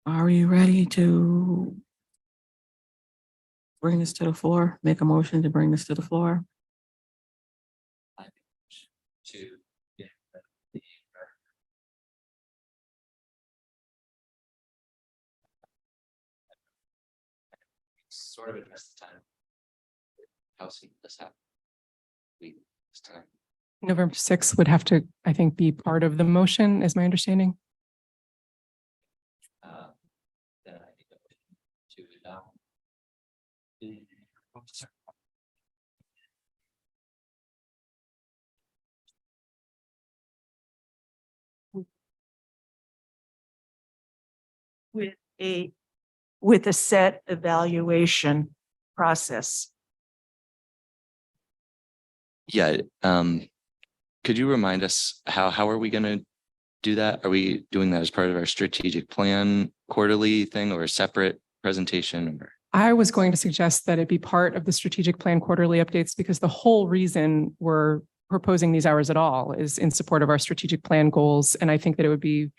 Are you ready to bring this to the floor? Make a motion to bring this to the floor? Sort of address the time. How soon this happen? This time. November 6th would have to, I think, be part of the motion, is my understanding. Then I need to adopt. With a set evaluation process. Yeah, could you remind us how are we gonna do that? Are we doing that as part of our strategic plan quarterly thing or a separate presentation? Or I was going to suggest that it be part of the strategic plan quarterly updates because the whole reason we're proposing these hours at all is in support of our strategic plan goals. And I think that it would be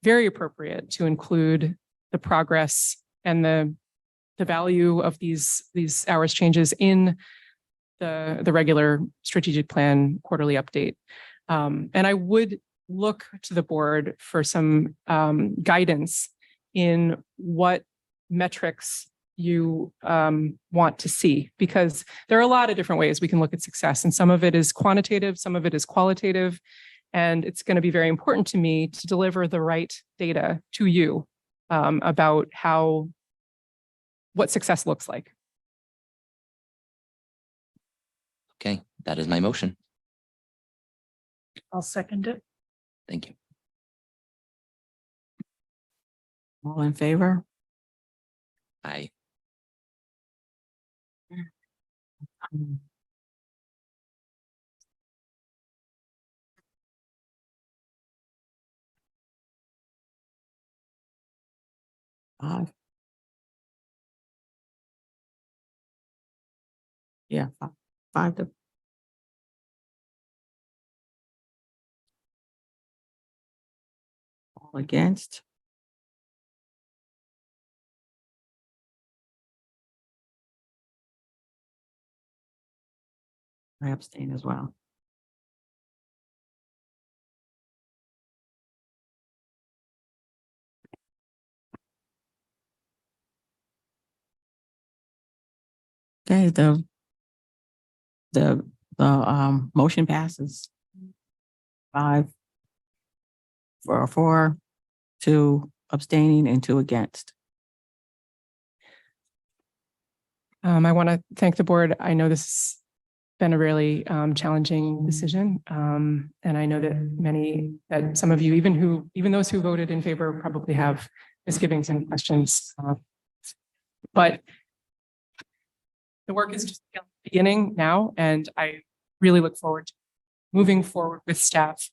very appropriate to include the progress and the value of these hours changes in the regular strategic plan quarterly update. And I would look to the board for some guidance in what metrics you want to see, because there are a lot of different ways we can look at success, and some of it is quantitative, some of it is qualitative, and it's going to be very important to me to deliver the right data to you about what success looks like. okay, that is my motion. I'll second it. Thank you. All in favor? Aye. Five. Yeah, five to. All against? I abstain as well. Okay, the motion passes. 5 for 2 abstaining and 2 against. I want to thank the board. I know this has been a really challenging decision. And I know that some of you, even those who voted in favor, probably have misgivings and questions. But the work is just beginning now, and I really look forward to moving forward with staff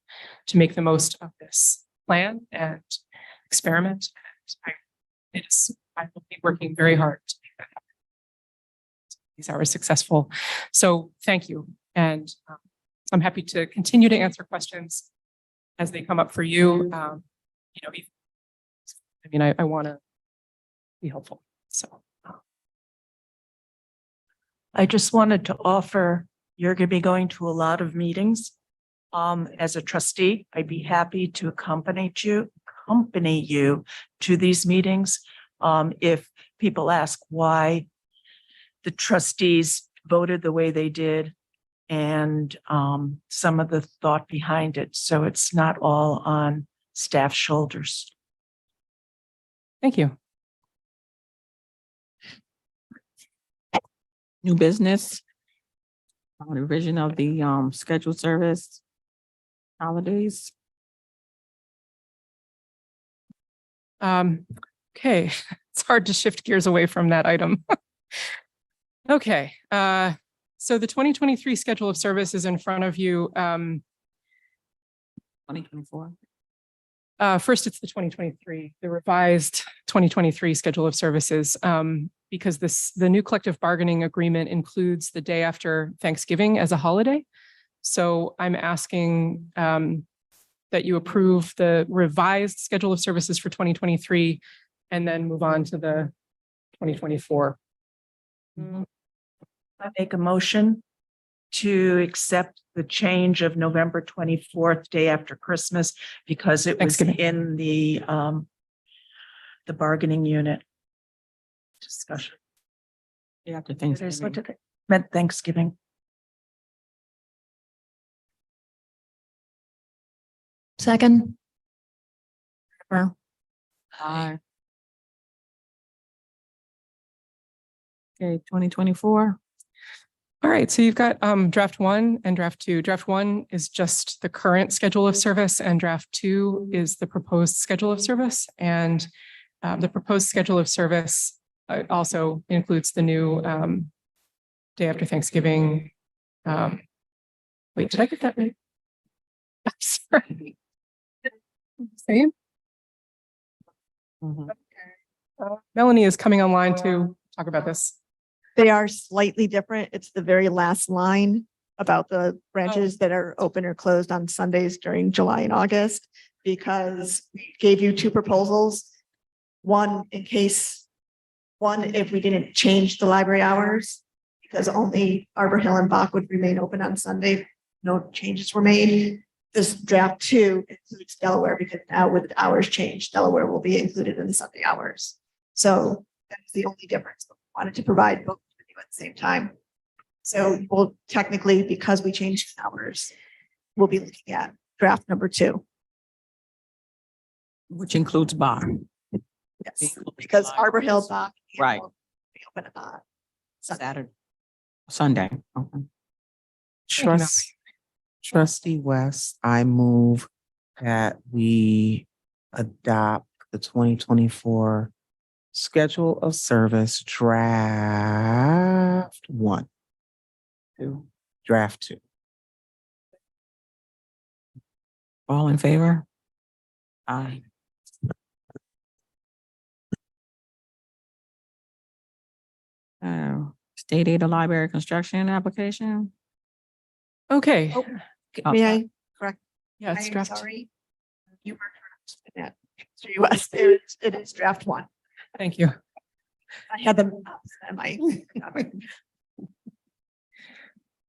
to make the most of this plan and experiment. And I will be working very hard to make that happen. These hours successful. So thank you. And I'm happy to continue to answer questions as they come up for you. I want to be helpful. So I just wanted to offer, you're going to be going to a lot of meetings. As a trustee, I'd be happy to accompany you to these meetings. If people ask why the trustees voted the way they did, and some of the thought behind it. So it's not all on staff shoulders. Thank you. New business. Revision of the scheduled service holidays. Okay, it's hard to shift gears away from that item. Okay, so the 2023 schedule of service is in front of you. 2024. First, it's the 2023, the revised 2023 schedule of services, because the new collective bargaining agreement includes the day after Thanksgiving as a holiday. So I'm asking that you approve the revised schedule of services for 2023 and then move on to the 2024. I make a motion to accept the change of November 24th, day after Christmas, because it was Thanksgiving. in the bargaining unit discussion. Yeah, after It is, what Thanksgiving. did it meant Thanksgiving. Second. Aye. Okay, 2024. All right, so you've got draft 1 and draft 2. Draft 1 is just the current schedule of service, and draft 2 is the proposed schedule of service. And the proposed schedule of service also includes the new day after Thanksgiving. Wait, did I get that right? I'm sorry. Same. Melanie is coming online to talk about this. They are slightly different. It's the very last line about the branches that are open or closed on Sundays during July and August, because we gave you two proposals. One, if we didn't change the library hours, because only Arbor Hill and Bach would remain open on Sunday. No changes were made. This draft 2 includes Delaware, because now with the hours changed, Delaware will be included in the Sunday hours. So that's the only difference. We wanted to provide both of you at the same time. So we'll technically, because we changed hours, we'll be looking at draft number 2. Which includes bar. Yes, because Arbor Hill, Bach. Right. will be open on Sunday. Saturday. Sunday. Okay. Trustee West, I move that we adopt the 2024 schedule of service draft 1. Draft 2. All in favor? Aye. State aid to library construction application. Okay. Oh, Oh. May I correct? Yeah, it's I'm draft. sorry. You were correct in that. Trustee West, it is draft 1. Thank you. I had them. Am I?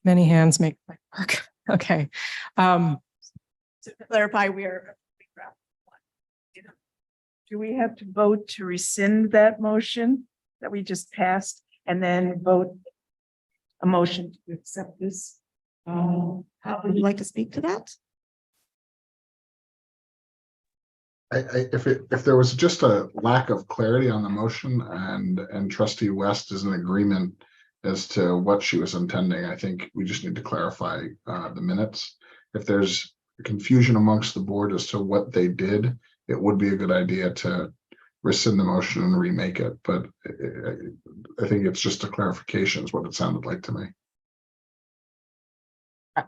Many hands make light work. Okay. To clarify, we are. Draft 1. Do we have to vote to rescind that motion that we just passed and then vote a motion to accept this? How would you like to speak to that? If there was just a lack of clarity on the motion and Trustee West is in agreement as to what she was intending, I think we just need to clarify the minutes. If there's confusion amongst the board as to what they did, it would be a good idea to rescind the motion and remake it. But I think it's just a clarification is what it sounded like to me.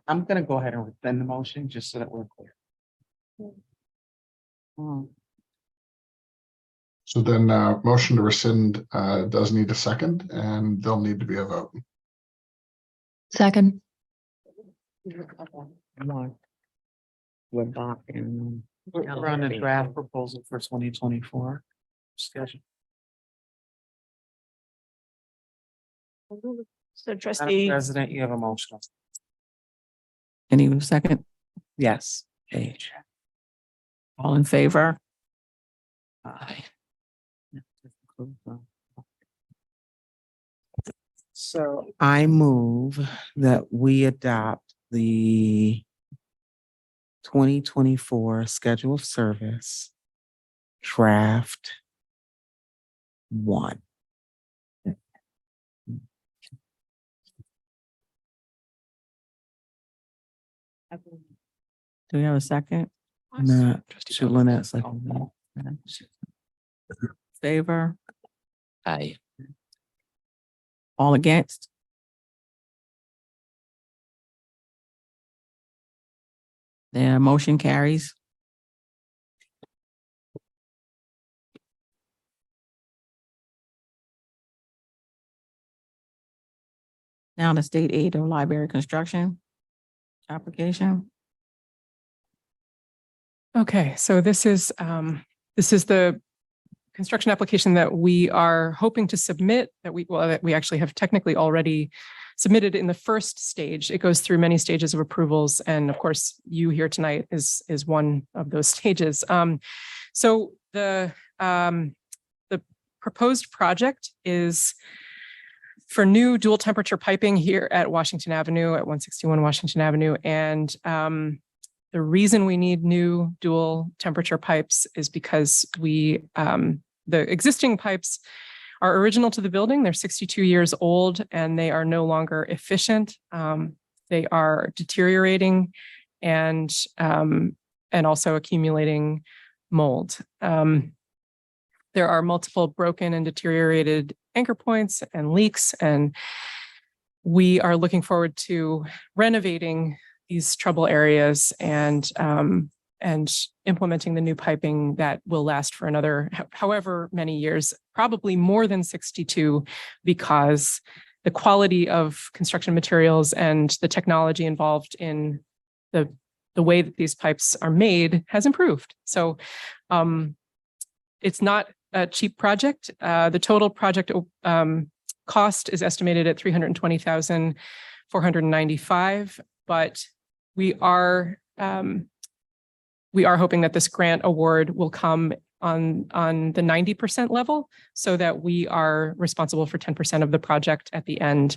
I'm gonna go ahead and rescind the motion just so that we're clear. So then motion to rescind does need a second, and there'll need to be a vote. Second. We're back in. We're on the draft proposal for 2024 schedule. So Madam trustee, President, you have a motion. Any second? Yes. Page. All in favor? Aye. So I move that we adopt the 2024 schedule of service draft 1. Do we have a second? Not to Lynette's like. Favor? Aye. All against? The motion carries. Now the state aid of library construction application. Okay, so this is the construction application that we are hoping to submit, that we actually have technically already submitted in the first stage. It goes through many stages of approvals, and of course, you here tonight is one of those stages. So the proposed project is for new dual temperature piping here at Washington Avenue, at 161 Washington Avenue, and the reason we need new dual temperature pipes is because the existing pipes are original to the building. They're 62 years old and they are no longer efficient. They are deteriorating and also accumulating mold. There are multiple broken and deteriorated anchor points and leaks, and we are looking forward to renovating these trouble areas and implementing the new piping that will last for another however many years, probably more than 62, because the quality of construction materials and the technology involved in the way that these pipes are made has improved. So it's not a cheap project. The total project cost is estimated at $320,495, but we are hoping that this grant award will come on the 90% level so that we are responsible for 10% of the project at the end.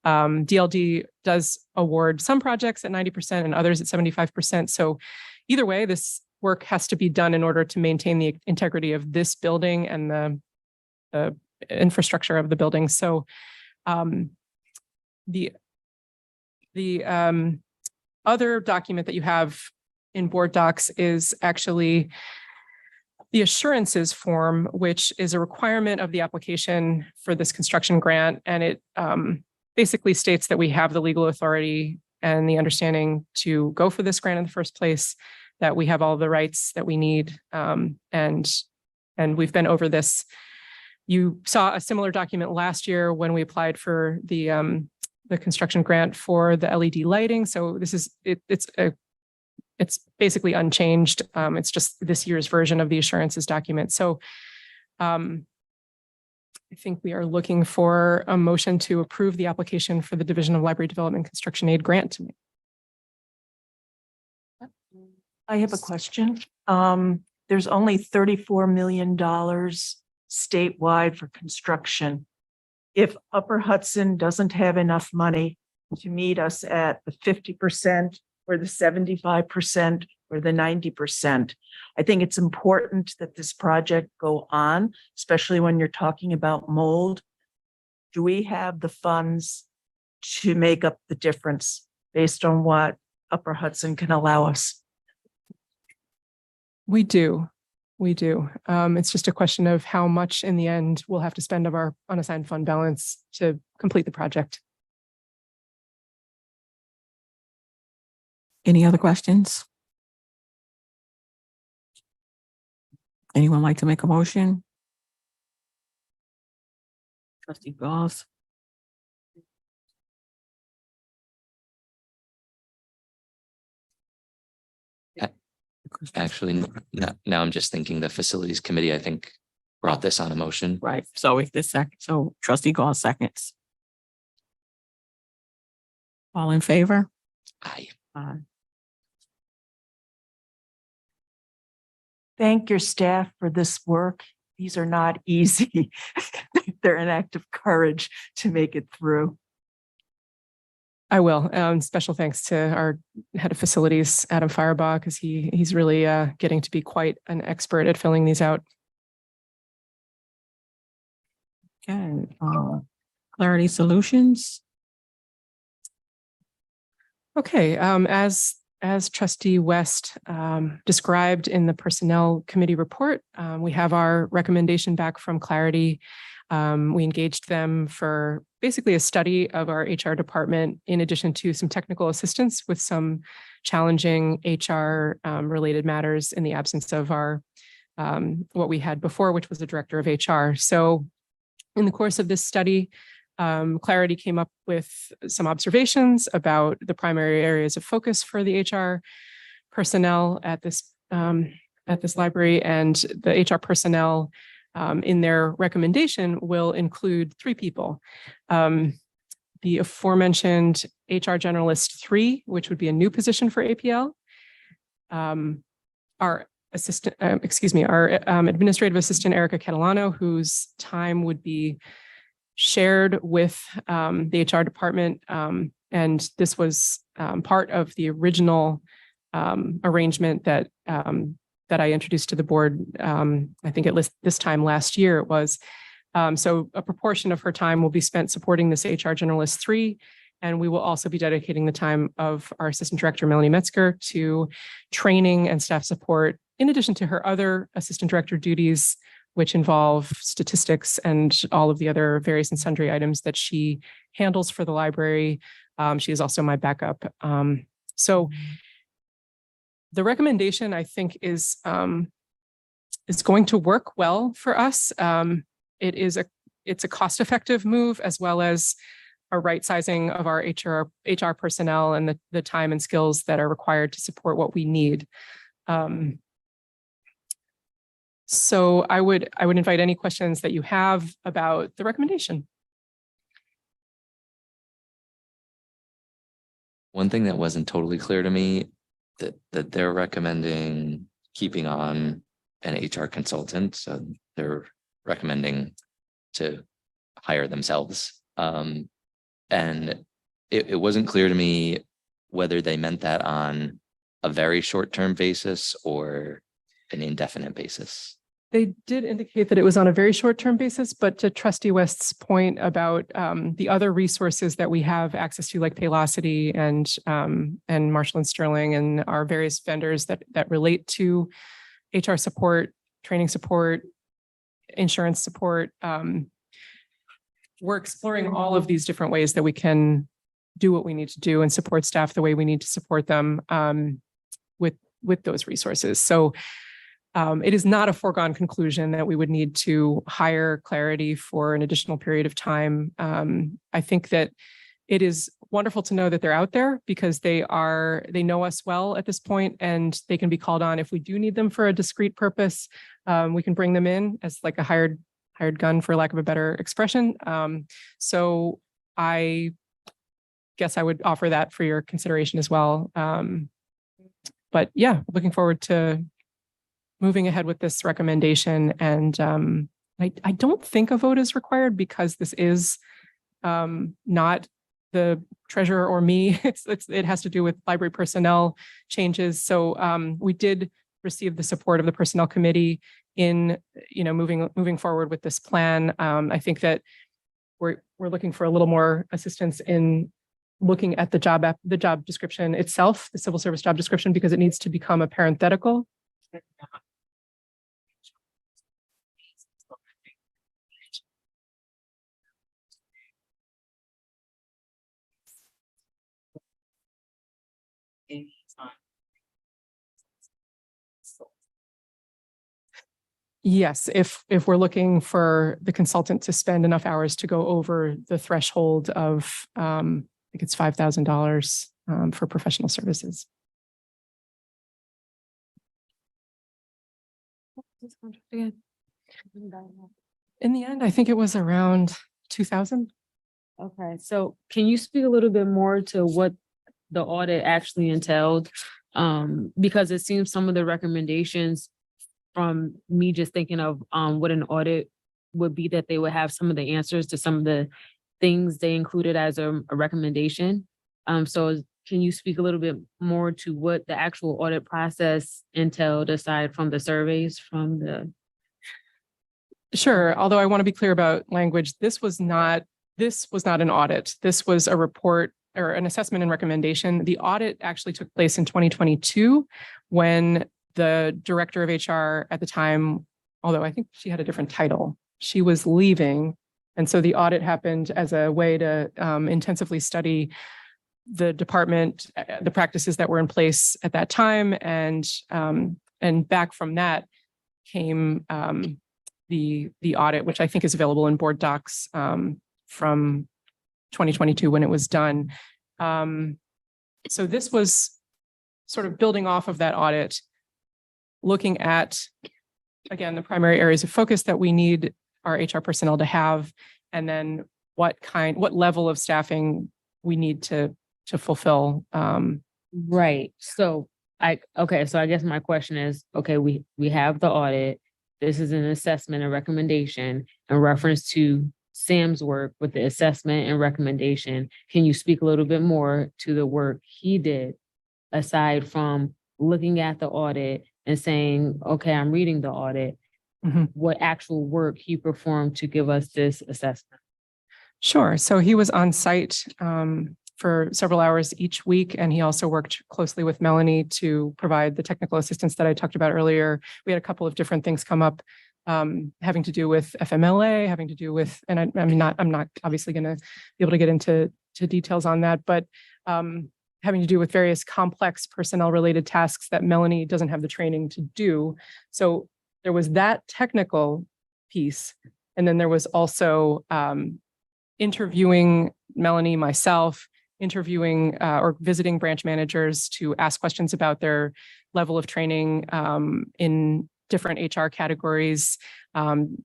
DLD does award some projects at 90% and others at 75%. So either way, this work has to be done in order to maintain the integrity of this building and the infrastructure of the building. So the other document that you have in board docs is actually the assurances form, which is a requirement of the application for this construction grant. And it basically states that we have the legal authority and the understanding to go for this grant in the first place, that we have all the rights that we need. And we've been over this. You saw a similar document last year when we applied for the construction grant for the LED lighting. So this is, it's basically unchanged. It's just this year's version of the assurances document. So I think we are looking for a motion to approve the application for the Division of Library Development Construction Aid grant. I have a question. There's only $34 million statewide for construction. If Upper Hudson doesn't have enough money to meet us at the 50% or the 75% or the 90%, I think it's important that this project go on, especially when you're talking about mold. Do we have the funds to make up the difference based on what Upper Hudson can allow us? We do. It's just a question of how much in the end we'll have to spend of our unassigned fund balance to complete the project. Any other questions? Anyone like to make a motion? Trustee Goss. Actually, now I'm just thinking the facilities committee, I think, brought this on a motion. Right. So if this second, so Trustee Goss seconds. All in favor? Aye. Aye. Thank your staff for this work. these are not easy. They're an act of courage to make it through. I will. Special thanks to our head of facilities, Adam Firebaugh, because he's really getting to be quite an expert at filling these out. Okay, Clarity Solutions. Okay, as Trustee West described in the Personnel Committee report, we have our recommendation back from Clarity. We engaged them for basically a study of our HR department, in addition to some technical assistance with some challenging HR related matters in the absence of our what we had before, which was the director of HR. So in the course of this study, Clarity came up with some observations about the primary areas of focus for the HR personnel at this library, and the HR personnel in their recommendation will include 3 people. The aforementioned HR Generalist 3, which would be a new position for APL. Our administrative assistant, Erica Catalano, whose time would be shared with the HR department. And this was part of the original arrangement that I introduced to the board. I think this time last year it was. So a proportion of her time will be spent supporting this HR Generalist 3. And we will also be dedicating the time of our Assistant Director, Melanie Metzger, to training and staff support, in addition to her other Assistant Director duties, which involve statistics and all of the other various and sundry items that she handles for the library. She is also my backup. So the recommendation, I think, is going to work well for us. It's a cost-effective move, as well as a right sizing of our HR personnel and the time and skills that are required to support what we need. So I would invite any questions that you have about the recommendation. One thing that wasn't totally clear to me, that they're recommending keeping on an HR consultant, so they're recommending to hire themselves. And it wasn't clear to me whether they meant that on a very short-term basis or an indefinite basis. They did indicate that it was on a very short-term basis, but to Trustee West's point about the other resources that we have access to, like Paylocity and Marshall and Sterling and our various vendors that relate to HR support, training support, insurance support. We're exploring all of these different ways that we can do what we need to do and support staff the way we need to support them with those resources. So it is not a foregone conclusion that we would need to hire Clarity for an additional period of time. I think that it is wonderful to know that they're out there, because they know us well at this point, and they can be called on if we do need them for a discrete purpose. We can bring them in as like a hired gun, for lack of a better expression. So I guess I would offer that for your consideration as well. But yeah, looking forward to moving ahead with this recommendation. And I don't think a vote is required, because this is not the treasurer or me. It has to do with library personnel changes. So we did receive the support of the Personnel Committee in moving forward with this plan. I think that we're looking for a little more assistance in looking at the job description itself, the civil service job description, because it needs to become a parenthetical. Yes, if we're looking for the consultant to spend enough hours to go over the threshold of, I think it's $5,000 for professional services. In the end, I think it was around 2,000. Okay, so can you speak a little bit more to what the audit actually entailed? Because it seems some of the recommendations from me just thinking of what an audit would be, that they would have some of the answers to some of the things they included as a recommendation. So can you speak a little bit more to what the actual audit process entailed aside from the surveys from the? Sure, although I want to be clear about language, this was not an audit. This was a report or an assessment and recommendation. The audit actually took place in 2022 when the director of HR at the time, although I think she had a different title, she was leaving. And so the audit happened as a way to intensively study the department, the practices that were in place at that time. And back from that came the audit, which I think is available in board docs from 2022 when it was done. So this was sort of building off of that audit, looking at, again, the primary areas of focus that we need our HR personnel to have, and then what level of staffing we need to fulfill. Right. So I guess my question is, okay, we have the audit. This is an assessment and recommendation in reference to Sam's work with the assessment and recommendation. Can you speak a little bit more to the work he did aside from looking at the audit and saying, okay, I'm reading the audit, what actual work he performed to give us this assessment? Sure. So he was on site for several hours each week, and he also worked closely with Melanie to provide the technical assistance that I talked about earlier. We had a couple of different things come up having to do with FMLA, having to do with, and I'm not obviously going to be able to get into details on that, but having to do with various complex personnel related tasks that Melanie doesn't have the training to do. So there was that technical piece. And then there was also interviewing Melanie, myself, interviewing or visiting branch managers to ask questions about their level of training in different HR categories. Sam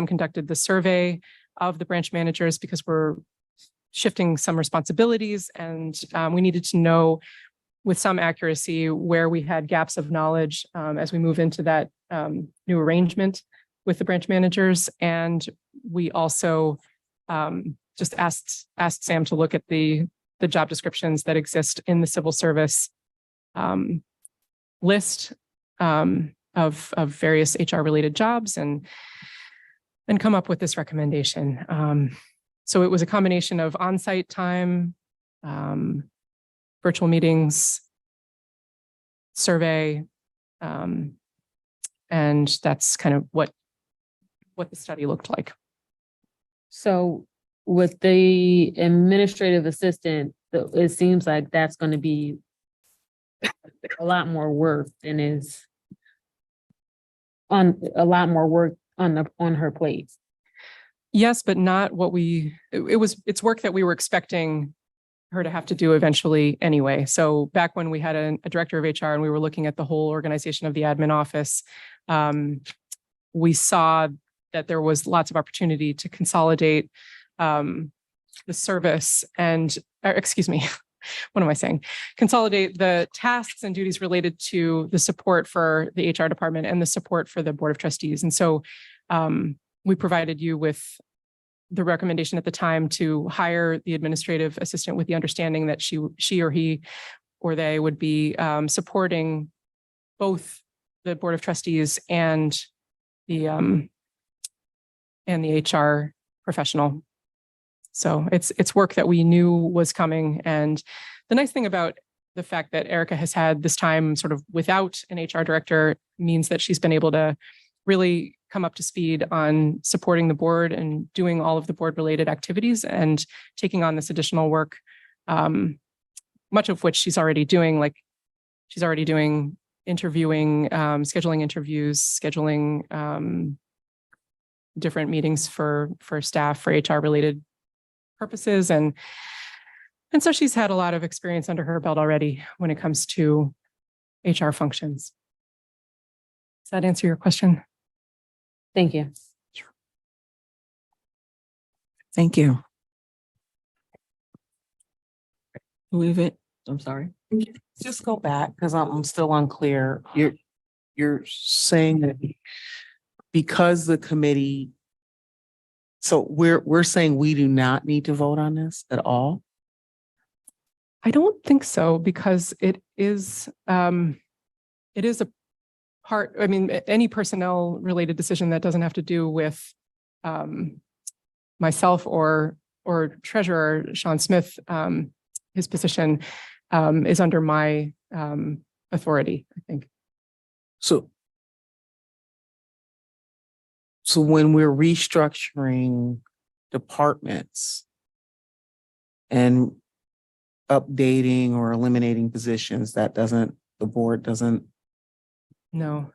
conducted the survey of the branch managers because we're shifting some responsibilities, and we needed to know with some accuracy where we had gaps of knowledge as we move into that new arrangement with the branch managers. And we also just asked Sam to look at the job descriptions that exist in the civil service list of various HR related jobs and come up with this recommendation. So it was a combination of on-site time, virtual meetings, survey, and that's kind of what the study looked like. So with the administrative assistant, it seems like that's going to be a lot more work than is on her plate. Yes, but not what it's work that we were expecting her to have to do eventually anyway. So back when we had a director of HR and we were looking at the whole organization of the admin office, we saw that there was lots of opportunity to consolidate the service and, excuse me, what am I saying? Consolidate the tasks and duties related to the support for the HR department and the support for the Board of Trustees. And so we provided you with the recommendation at the time to hire the administrative assistant with the understanding that she or he or they would be supporting both the Board of Trustees and the HR professional. So it's work that we knew was coming. And the nice thing about the fact that Erica has had this time sort of without an HR director means that she's been able to really come up to speed on supporting the board and doing all of the board related activities and taking on this additional work, much of which she's already doing, interviewing, scheduling interviews, scheduling different meetings for staff for HR related purposes. And so she's had a lot of experience under her belt already when it comes to HR functions. Does that answer your question? Thank you. Thank you. Leave it. I'm sorry. Just go back because I'm still unclear. you're saying that because the committee, so we're saying we do not need to vote on this at all? I don't think so, because it is a part, I mean, any personnel related decision that doesn't have to do with myself or Treasurer Sean Smith, his position is under my authority, I think. So when we're restructuring departments and updating or eliminating positions, the board doesn't. No.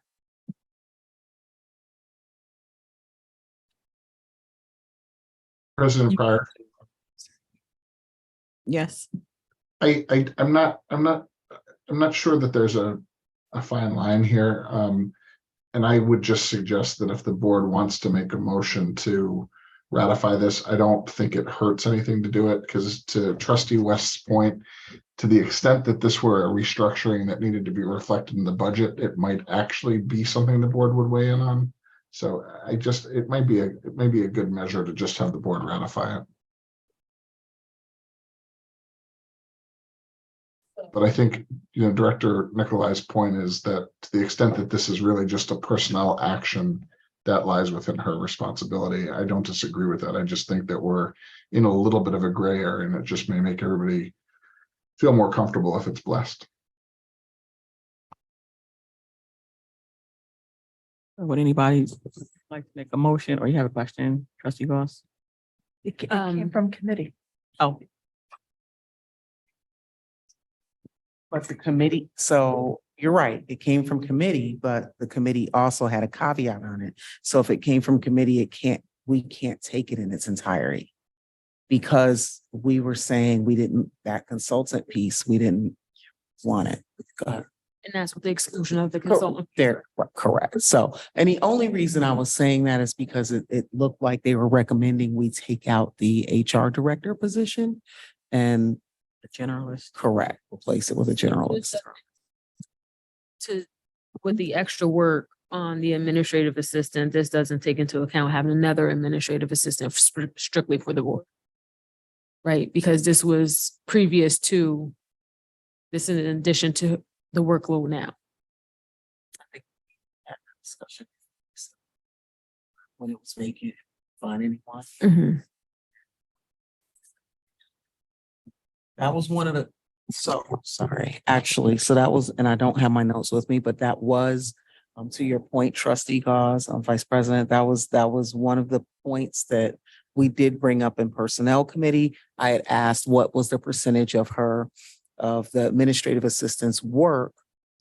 President Pryor, Yes. I'm not sure that there's a fine line here. And I would just suggest that if the board wants to make a motion to ratify this, I don't think it hurts anything to do it, because to Trustee West's point, to the extent that this were a restructuring that needed to be reflected in the budget, it might actually be something the board would weigh in on. So it might be a good measure to just have the board ratify it. But I think, Director Nikolai's point is that to the extent that this is really just a personnel action that lies within her responsibility, I don't disagree with that. I just think that we're in a little bit of a gray area, and it just may make everybody feel more comfortable if it's blessed. Would anybody like to make a motion, or you have a question, Trustee Goss? It came from committee. Oh, But the committee, so you're right, it came from committee, but the committee also had a caveat on it. So if it came from committee, we can't take it in its entirety. Because we were saying that consultant piece, we didn't want it. Go ahead. And that's with the exclusion of the consultant. They're correct. So, and the only reason I was saying that is because it looked like they were recommending we take out the HR director position and the generalist. correct, replace it with a generalist. With the extra work on the administrative assistant, this doesn't take into account having another administrative assistant strictly for the board. Right, because this was previous to, this is in addition to the workload now. Discussion. When it was vacant, find anyone. That was one of the, sorry, actually, so that was, and I don't have my notes with me, but that was, to your point, Trustee Gauze, Vice President, that was one of the points that we did bring up in Personnel Committee. I had asked what was the percentage of the administrative assistant's work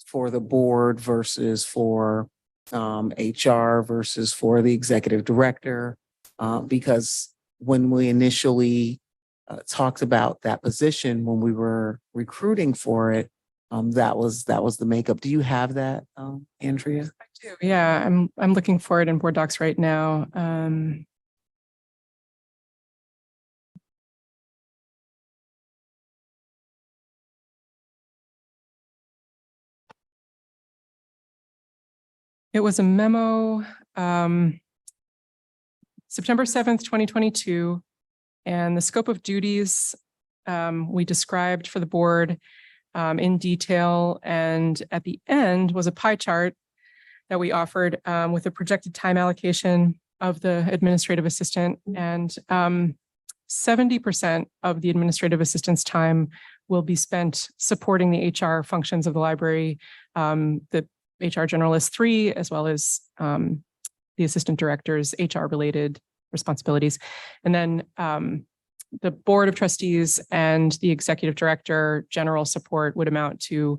for the board versus for HR versus for the executive director, because when we initially talked about that position when we were recruiting for it, that was the makeup. Do you have that, Andrea? I do. Yeah, I'm looking for it in board docs right now. It was a memo, September 7th, 2022. And the scope of duties we described for the board in detail. And at the end was a pie chart that we offered with a projected time allocation of the administrative assistant. And 70% of the administrative assistant's time will be spent supporting the HR functions of the library, the HR generalist 3, as well as the assistant director's HR related responsibilities. And then the board of trustees and the executive director general support would amount to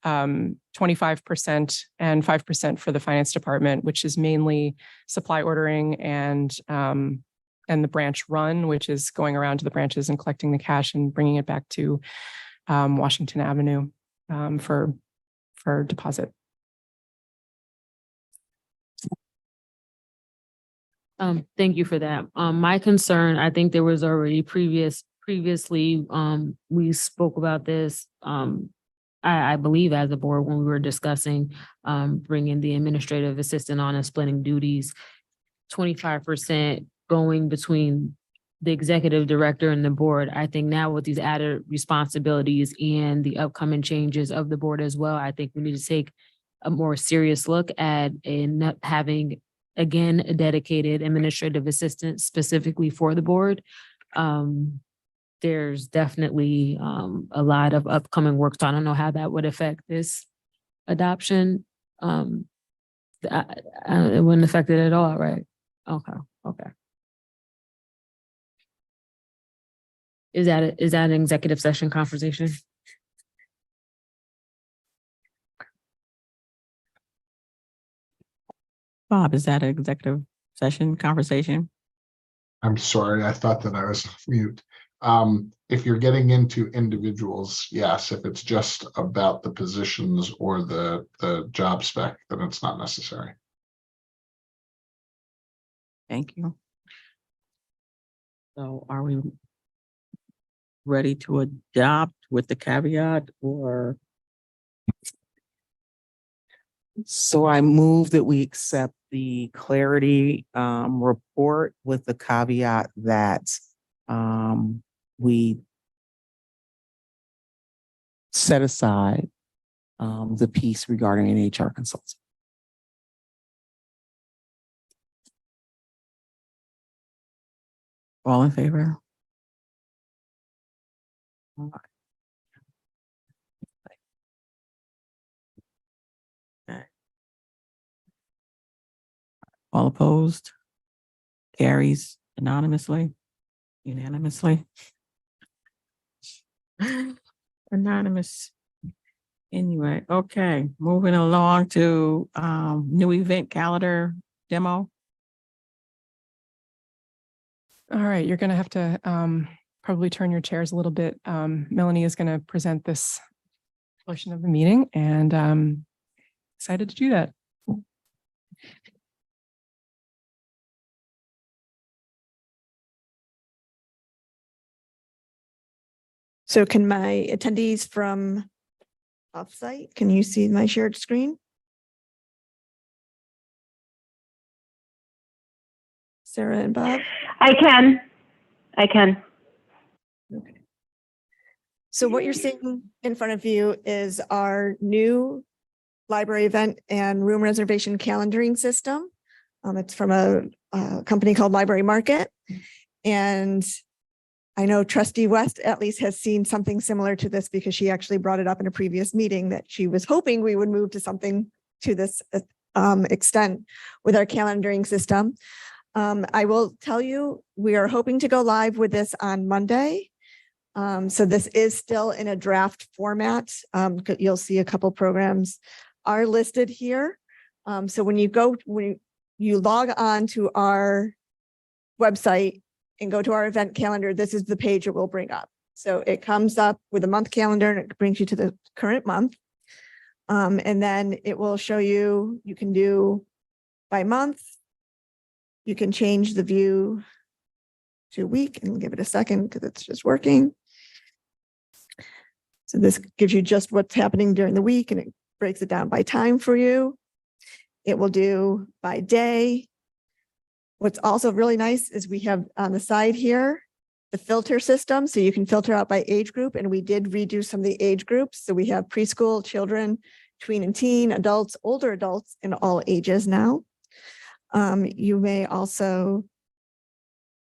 25% and 5% for the finance department, which is mainly supply ordering and the branch run, which is going around to the branches and collecting the cash and bringing it back to Washington Avenue for deposit. Thank you for that. My concern, I think there was already previously, we spoke about this I believe as a board, when we were discussing bringing the administrative assistant on and splitting duties, 25% going between the executive director and the board. I think now with these added responsibilities and the upcoming changes of the board as well, I think we need to take a more serious look at not having, again, a dedicated administrative assistant specifically for the board. There's definitely a lot of upcoming work. So I don't know how that would affect this adoption. It wouldn't affect it at all, right? Okay, okay. Is that an executive session conversation? Bob, is that an executive session conversation? I'm sorry, I thought that I was off mute. If you're getting into individuals, yes, if it's just about the positions or the job spec, then it's not necessary. Thank you. So are we ready to adopt with the caveat or? So I move that we accept the clarity report with the caveat that we set aside the piece regarding an HR consultant. All in favor? Okay. All opposed? Carries anonymously, unanimously. Anonymous. Anyway, okay, moving along to new event calendar demo. All right, you're gonna have to probably turn your chairs a little bit. Melanie is gonna present this portion of the meeting, and excited to do that. So can my attendees from offsite, can you see my shared screen? Sarah and Bob? I can. Okay. So what you're seeing in front of you is our new library event and room reservation calendaring system. It's from a company called Library Market. And I know Trustee West at least has seen something similar to this because she actually brought it up in a previous meeting that she was hoping we would move to something to this extent with our calendaring system. I will tell you, we are hoping to go live with this on Monday. So this is still in a draft format. You'll see a couple programs are listed here. So when you log on to our website and go to our event calendar, this is the page it will bring up. So it comes up with a month calendar and it brings you to the current month. And then it will show you, you can do by month. You can change the view to week and give it a second because it's just working. So this gives you just what's happening during the week and it breaks it down by time for you. It will do by day. What's also really nice is we have on the side here, the filter system. So you can filter out by age group, and we did redo some of the age groups. So we have preschool, children, tween and teen, adults, older adults, and all ages now. You may also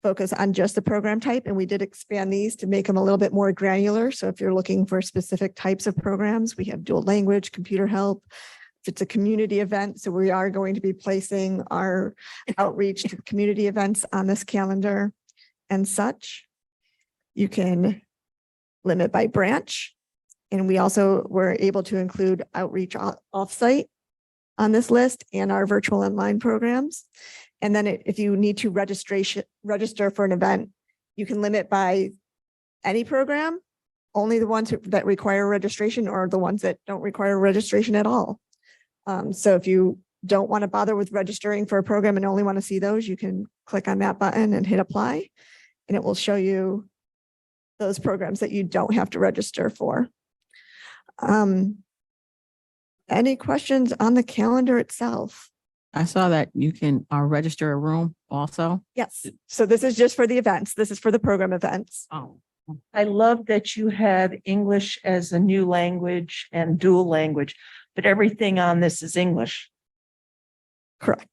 focus on just the program type, and we did expand these to make them a little bit more granular. So if you're looking for specific types of programs, we have dual language, computer help. If it's a community event, so we are going to be placing our outreach to community events on this calendar and such. You can limit by branch. And we also were able to include outreach offsite on this list and our virtual online programs. And then if you need to register for an event, you can limit by any program, only the ones that require registration or the ones that don't require registration at all. So if you don't want to bother with registering for a program and only want to see those, you can click on that button and hit apply, and it will show you those programs that you don't have to register for. Any questions on the calendar itself? I saw that you can register a room also. Yes. So this is just for the events. This is for the program events. Oh. I love that you have English as a new language and dual language, but everything on this is English. Correct.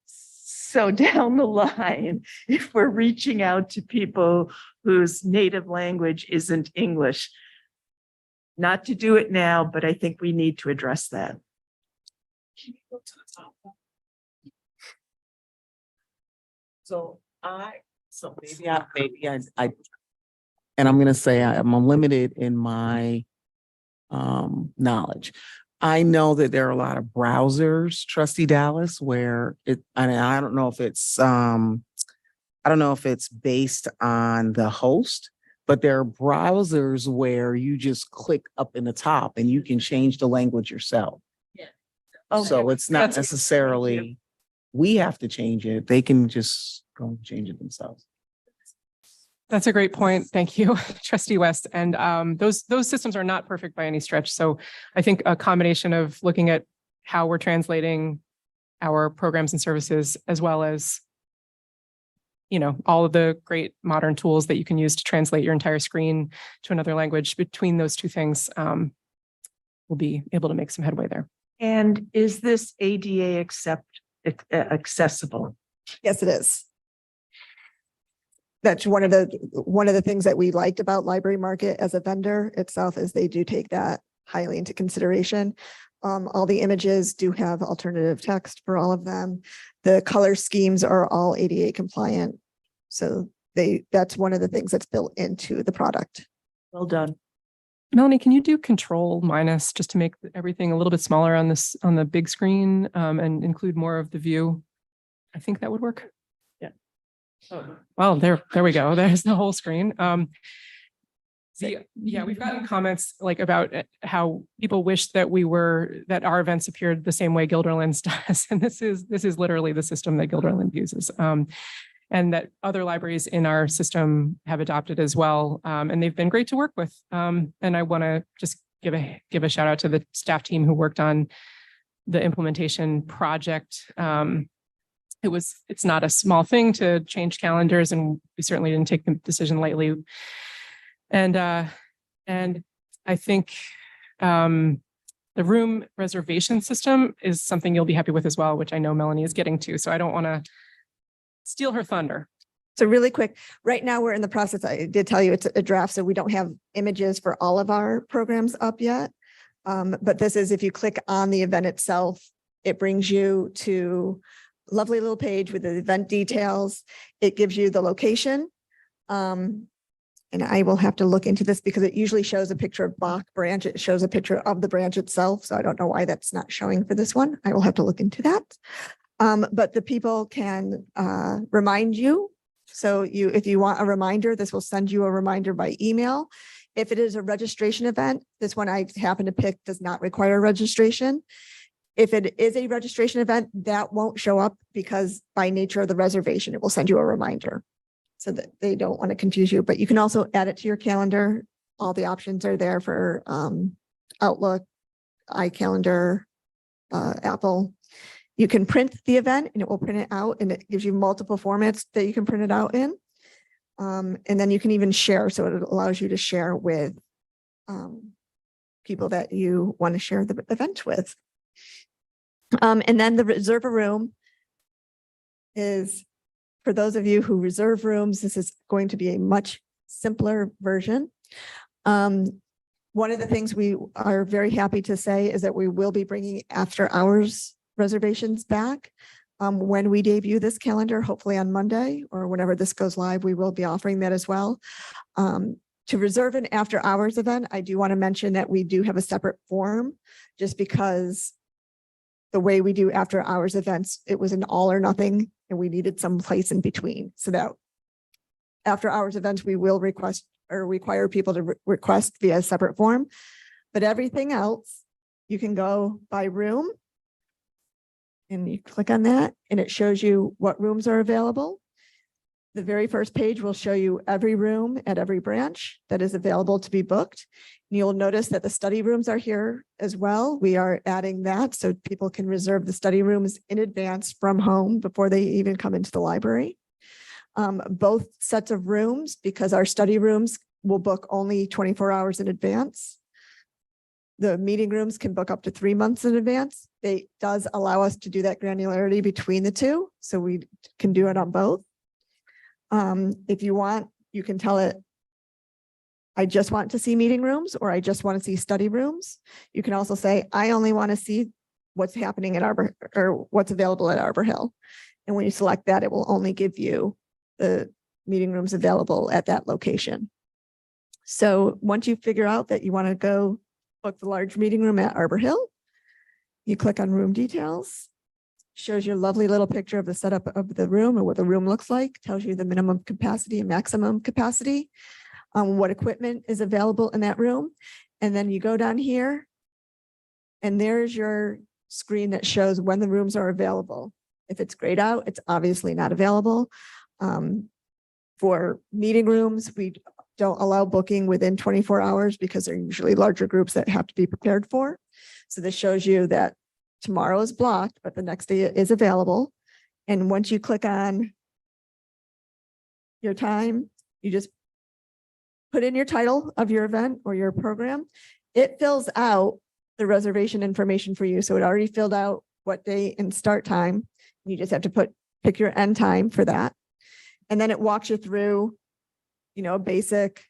So down the line, if we're reaching out to people whose native language isn't English, not to do it now, but I think we need to address that. So maybe I, and I'm gonna say I'm limited in my knowledge. I know that there are a lot of browsers, Trustee Dallas, where it, and I don't know if it's based on the host, but there are browsers where you just click up in the top and you can change the language yourself. Okay, So it's not that's- necessarily, we have to change it. They can just go and change it themselves. That's a great point. Thank you, Trustee West. And those systems are not perfect by any stretch. So I think a combination of looking at how we're translating our programs and services, as well as, you know, all of the great modern tools that you can use to translate your entire screen to another language, between those two things, we'll be able to make some headway there. And is this ADA accessible? Yes, it is. That's one of the things that we liked about Library Market as a vendor itself, is they do take that highly into consideration. All the images do have alternative text for all of them. The color schemes are all ADA compliant. So that's one of the things that's built into the product. Well done. Melanie, can you do Control minus just to make everything a little bit smaller on this, on the big screen, and include more of the view? I think that would work. Oh, well, there we go. There's the whole screen. Yeah, we've gotten comments like about how people wish that that our events appeared the same way Guilderland's does. And this is literally the system that Guilderland uses. And that other libraries in our system have adopted as well. And they've been great to work with. And I want to just give a shout out to the staff team who worked on the implementation project. It's not a small thing to change calendars, and we certainly didn't take the decision lightly. And I think the room reservation system is something you'll be happy with as well, which I know Melanie is getting to. So I don't want to steal her thunder. So really quick, right now we're in the process. I did tell you it's a draft, so we don't have images for all of our programs up yet. But this is, if you click on the event itself, it brings you to a lovely little page with the event details. It gives you the location. And I will have to look into this because it usually shows a picture of Bach branch. It shows a picture of the branch itself. So I don't know why that's not showing for this one. I will have to look into that. But the people can remind you. So if you want a reminder, this will send you a reminder by email. If it is a registration event, this one I happen to pick does not require registration. If it is a registration event, that won't show up because by nature of the reservation, it will send you a reminder so that they don't want to confuse you. But you can also add it to your calendar. All the options are there for Outlook, iCalendar, Apple. You can print the event and it will print it out, and it gives you multiple formats that you can print it out in. And then you can even share. So it allows you to share with people that you want to share the event with. And then the reserve a room is for those of you who reserve rooms. This is going to be a much simpler version. One of the things we are very happy to say is that we will be bringing after hours reservations back. When we debut this calendar, hopefully on Monday or whenever this goes live, we will be offering that as well. To reserve an after hours event, I do want to mention that we do have a separate form, just because the way we do after hours events, it was an all or nothing, and we needed some place in between. So that after hours events, we will request or require people to request via a separate form. But everything else, you can go by room and you click on that and it shows you what rooms are available. The very first page will show you every room at every branch that is available to be booked. You'll notice that the study rooms are here as well. We are adding that so people can reserve the study rooms in advance from home before they even come into the library. Both sets of rooms, because our study rooms will book only 24 hours in advance. The meeting rooms can book up to 3 months in advance. It does allow us to do that granularity between the two, so we can do it on both. If you want, you can tell it, I just want to see meeting rooms, or I just want to see study rooms. You can also say, I only want to see what's happening at Arbor, or what's available at Arbor Hill. And when you select that, it will only give you the meeting rooms available at that location. So once you figure out that you want to go book the large meeting room at Arbor Hill, you click on room details, shows you a lovely little picture of the setup of the room and what the room looks like, tells you the minimum capacity and maximum capacity, what equipment is available in that room. And then you go down here and there's your screen that shows when the rooms are available. If it's grayed out, it's obviously not available. For meeting rooms, we don't allow booking within 24 hours because they're usually larger groups that have to be prepared for. So this shows you that tomorrow is blocked, but the next day is available. And once you click on your time, you just put in your title of your event or your program. It fills out the reservation information for you. So it already filled out what day and start time. You just have to pick your end time for that. And then it walks you through, basic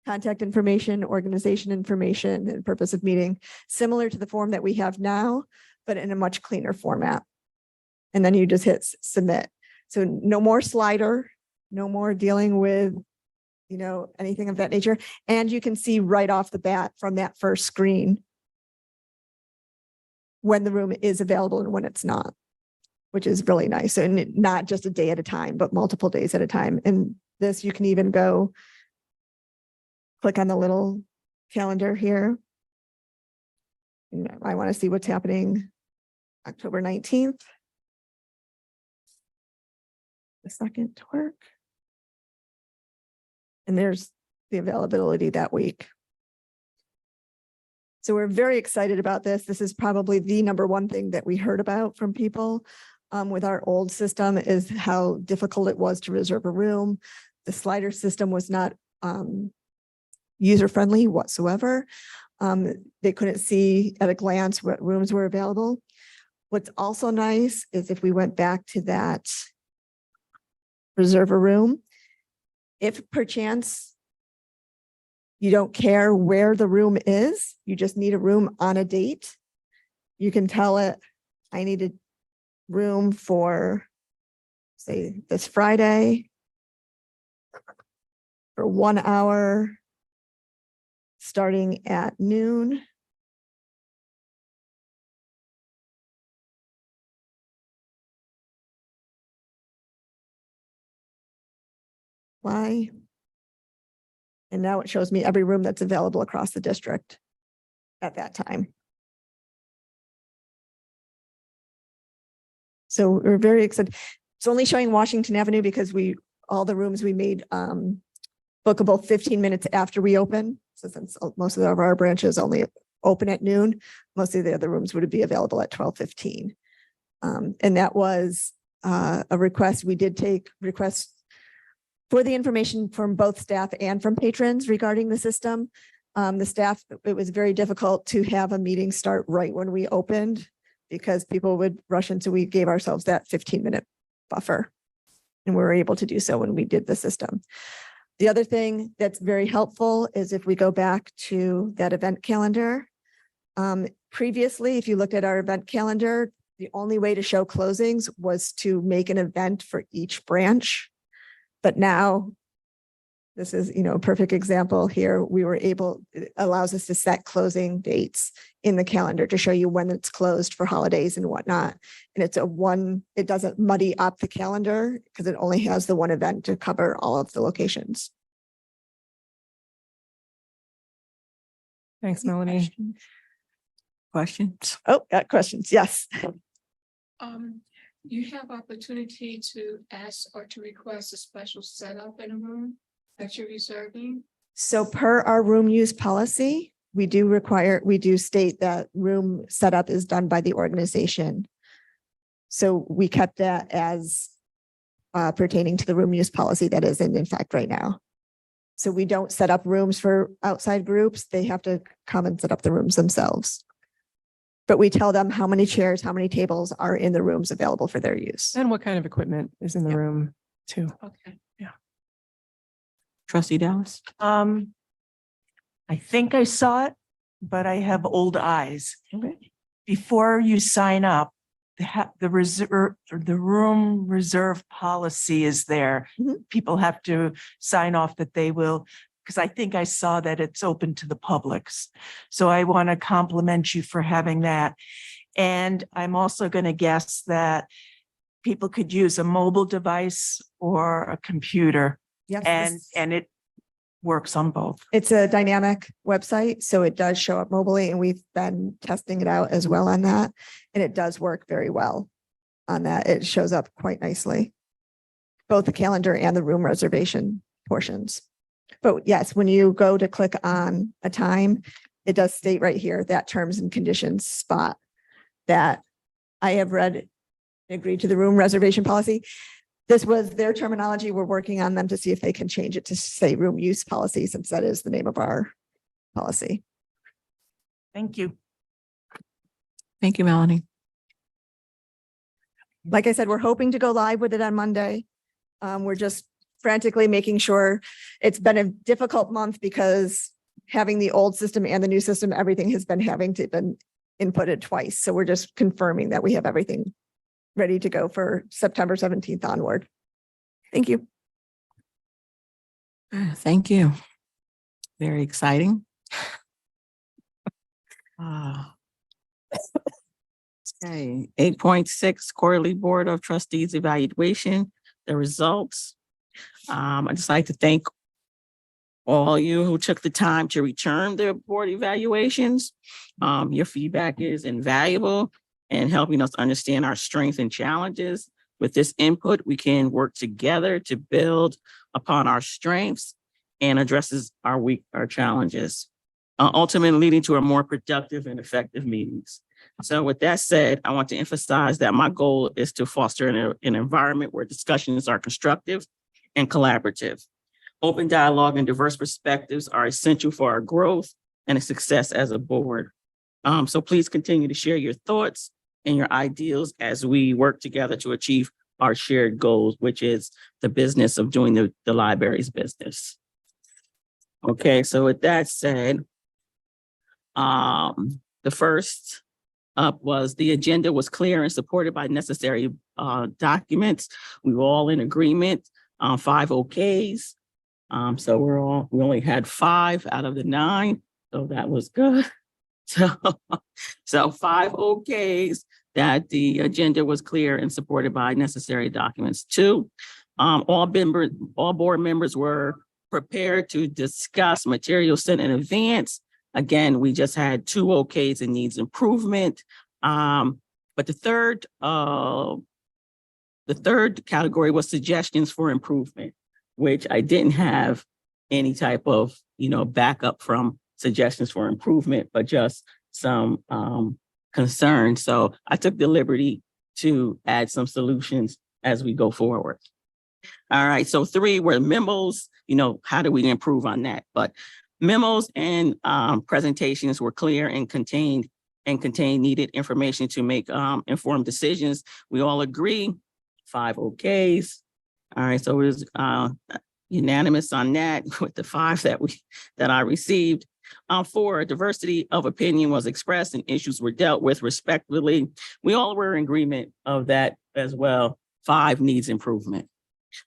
contact information, organization information, and purpose of meeting, similar to the form that we have now, but in a much cleaner format. And then you just hit submit. So no more slider, no more dealing with, anything of that nature. And you can see right off the bat from that first screen when the room is available and when it's not, which is really nice. And not just a day at a time, but multiple days at a time. And this, you can even go click on the little calendar here. I want to see what's happening October 19th. The second to work. And there's the availability that week. So we're very excited about this. This is probably the number one thing that we heard about from people with our old system, is how difficult it was to reserve a room. The slider system was not user-friendly whatsoever. They couldn't see at a glance what rooms were available. What's also nice is if we went back to that reserve a room, if perchance you don't care where the room is, you just need a room on a date, you can tell it, I need a room for, say, this Friday for 1 hour starting at noon. Why? And now it shows me every room that's available across the district at that time. So we're very excited. It's only showing Washington Avenue because all the rooms we made bookable 15 minutes after we open. So since most of our branches only open at noon, most of the other rooms would be available at 12:15. And that was a request. We did take requests for the information from both staff and from patrons regarding the system. The staff, it was very difficult to have a meeting start right when we opened because people would rush in. So we gave ourselves that 15-minute buffer, and we were able to do so when we did the system. The other thing that's very helpful is if we go back to that event calendar. Previously, if you looked at our event calendar, the only way to show closings was to make an event for each branch. But now, this is, a perfect example here. We were able, it allows us to set closing dates in the calendar to show you when it's closed for holidays and whatnot. And it doesn't muddy up the calendar because it only has the one event to cover all of the locations. Thanks, Melanie. Questions? Oh, got questions. Yes. You have opportunity to ask or to request a special setup in a room that you're reserving? So per our room use policy, we do state that room setup is done by the organization. So we kept that as pertaining to the room use policy that is in effect right now. So we don't set up rooms for outside groups. They have to come and set up the rooms themselves. But we tell them how many chairs, how many tables are in the rooms available for their use. And what kind of equipment is in the Yeah. room too? Okay. Trustee Dallas? I think I saw it, but I have old eyes. Before you sign up, the room reserve policy is there. Mhm. People have to sign off that they will, because I think I saw that it's open to the publics. So I want to compliment you for having that. And I'm also going to guess that people could use a mobile device or a computer, Yes. and it works on both. It's a dynamic website, so it does show up mobilely, and we've been testing it out as well on that. And it does work very well on that. It shows up quite nicely. Both the calendar and the room reservation portions. But yes, when you go to click on a time, it does state right here that terms and conditions spot that I have read, agreed to the room reservation policy. This was their terminology. We're working on them to see if they can change it to say room use policy, since that is the name of our policy. Thank you. Thank you, Melanie. Like I said, we're hoping to go live with it on Monday. We're just frantically making sure. It's been a difficult month because having the old system and the new system, everything has been having to been inputted twice. So we're just confirming that we have everything ready to go for September 17th onward. Thank you. Thank you. Very exciting. Okay, 8.6 Quarterly Board of Trustees Evaluation, the results. I'd just like to thank all you who took the time to return their board evaluations. Your feedback is invaluable in helping us understand our strengths and challenges. With this input, we can work together to build upon our strengths and addresses our challenges, ultimately leading to a more productive and effective meetings. So with that said, I want to emphasize that my goal is to foster an environment where discussions are constructive and collaborative. Open dialogue and diverse perspectives are essential for our growth and success as a board. So please continue to share your thoughts and your ideals as we work together to achieve our shared goals, which is the business of doing the library's business. Okay, so with that said, the first up was the agenda was clear and supported by necessary documents. We were all in agreement, 5 okays. So we only had 5 out of the 9, so that was good. So 5 okays that the agenda was clear and supported by necessary documents. 2, all board members were prepared to discuss materials sent in advance. Again, we just had 2 okays and needs improvement. But the third category was suggestions for improvement, which I didn't have any type of, backup from suggestions for improvement, but just some concerns. So I took the liberty to add some solutions as we go forward. All right, so 3 were memos. How do we improve on that? But memos and presentations were clear and contained needed information to make informed decisions. We all agree, 5 okays. All right, so it was unanimous on that with the 5 that I received. 4, diversity of opinion was expressed and issues were dealt with respectfully. We all were in agreement of that as well. 5 needs improvement.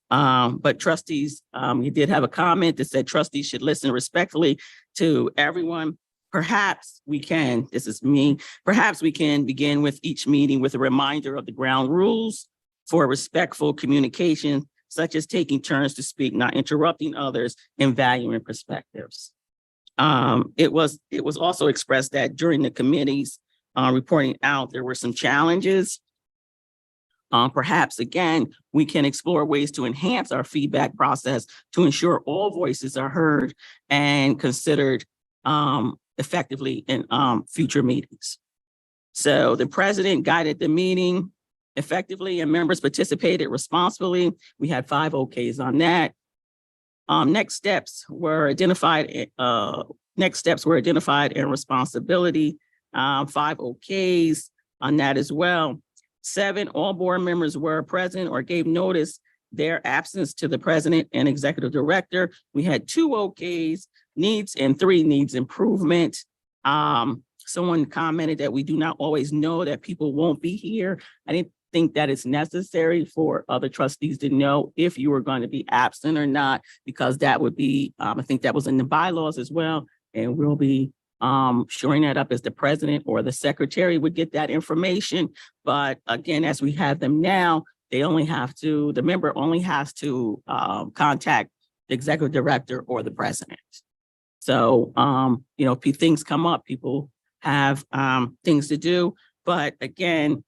But trustees, you did have a comment that said trustees should listen respectfully to everyone. Perhaps we can, this is me, perhaps we can begin with each meeting with a reminder of the ground rules for respectful communication, such as taking turns to speak, not interrupting others, and valuing perspectives. It was also expressed that during the committee's reporting out, there were some challenges Perhaps again, we can explore ways to enhance our feedback process to ensure all voices are heard and considered effectively in future meetings. So the president guided the meeting effectively and members participated responsibly. We had 5 okays on that. Next steps were identified in responsibility. 5 okays on that as well. 7, all board members were present or gave notice their absence to the president and executive director. We had 2 okays, needs, and 3 needs improvement. Someone commented that we do not always know that people won't be here. I didn't think that it's necessary for other trustees to know if you were going to be absent or not, because that would be, I think that was in the bylaws as well. And we'll be shoring that up as the president or the secretary would get that information. But again, as we have them now, the member only has to contact the executive director or the president. So, if things come up, people have things to do. But again,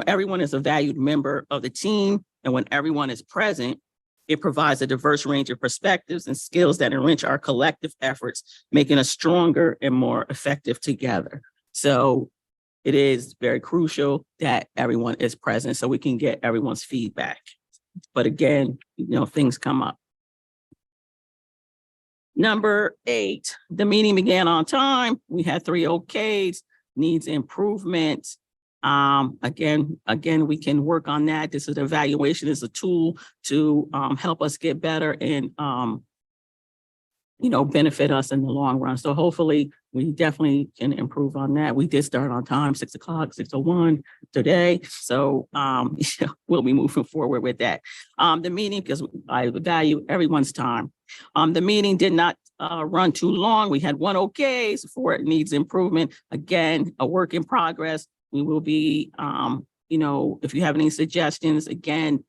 everyone is a valued member of the team. And when everyone is present, it provides a diverse range of perspectives and skills that enrich our collective efforts, making us stronger and more effective together. So it is very crucial that everyone is present so we can get everyone's feedback. But again, things come up. Number 8, the meeting began on time. We had 3 okays, needs improvement. Again, we can work on that. This is evaluation is a tool to help us get better and benefit us in the long run. So hopefully we definitely can improve on that. We did start on time, 6 o'clock, 6:01 today. So we'll be moving forward with that. The meeting, because I value everyone's time. The meeting did not run too long. We had 1 okay, so 4 needs improvement. Again, a work in progress. We will be, if you have any suggestions, again,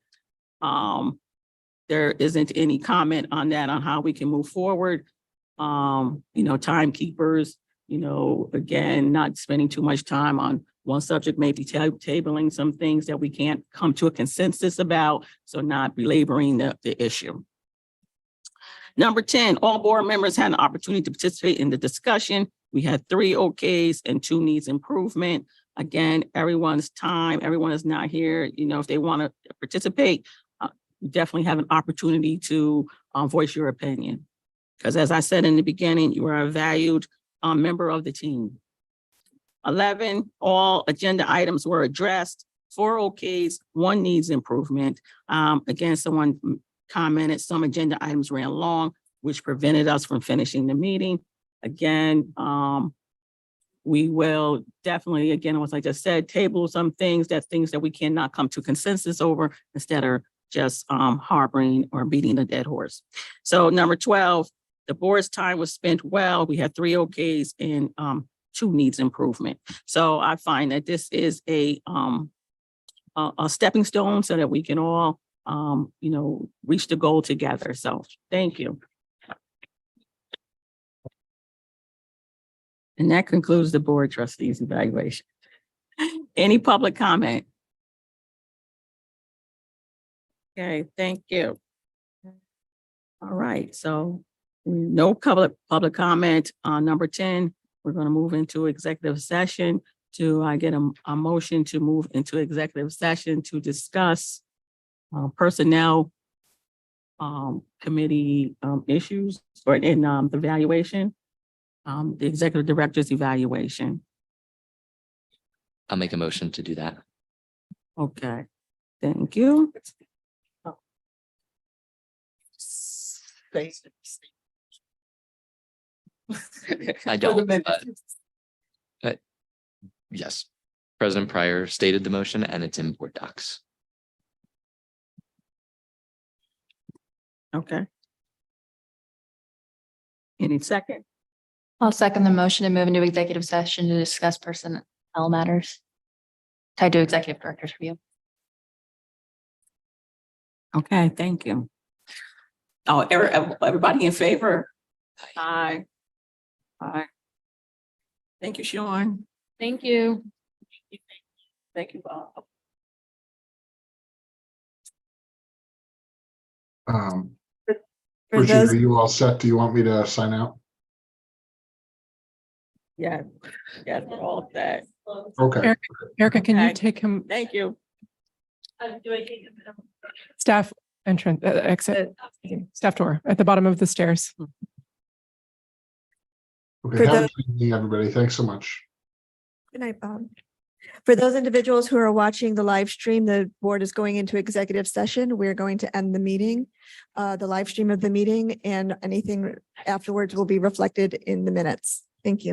there isn't any comment on that, on how we can move forward. Timekeepers, again, not spending too much time on one subject, maybe tabling some things that we can't come to a consensus about, so not belaboring the issue. Number 10, all board members had an opportunity to participate in the discussion. We had 3 okays and 2 needs improvement. Again, everyone's time, everyone is not here. If they want to participate, you definitely have an opportunity to voice your opinion. Because as I said in the beginning, you are a valued member of the team. 11, all agenda items were addressed. 4 okays, 1 needs improvement. Again, someone commented some agenda items ran long, which prevented us from finishing the meeting. Again, we will definitely, again, as I just said, table some things that we cannot come to consensus over instead of just harboring or beating a dead horse. So number 12, the board's time was spent well. We had 3 okays and 2 needs improvement. So I find that this is a stepping stone so that we can all, reach the goal together. So thank you. And that concludes the board trustees evaluation. Any public comment? Okay, thank you. All right, so no public comment on number 10. We're going to move into executive session. I get a motion to move into executive session to discuss personnel committee issues or in the evaluation, the executive director's evaluation. I'll make a motion to do that. Okay, thank you. I don't, but yes, President Pryor stated the motion and it's in board docs. Okay. Any second? I'll second the motion to move into executive session to discuss personnel matters tied to executive director's review. Okay, thank you. Oh, everybody in favor? Aye. Aye. Thank you, Sean. Thank you. Thank you, Bob. Um, For Bridget, those, are you all set? Do you want me to sign out? Yeah, yes, we're all set. Okay. Erica, can you Okay. take him Thank you. staff entrance, exit, staff door at the bottom of the stairs? Okay. For Have a the- good evening, everybody. Thanks so much. good night, Bob. For those individuals who are watching the live stream, the board is going into executive session. We're going to end the meeting, the live stream of the meeting, and anything afterwards will be reflected in the minutes. Thank you.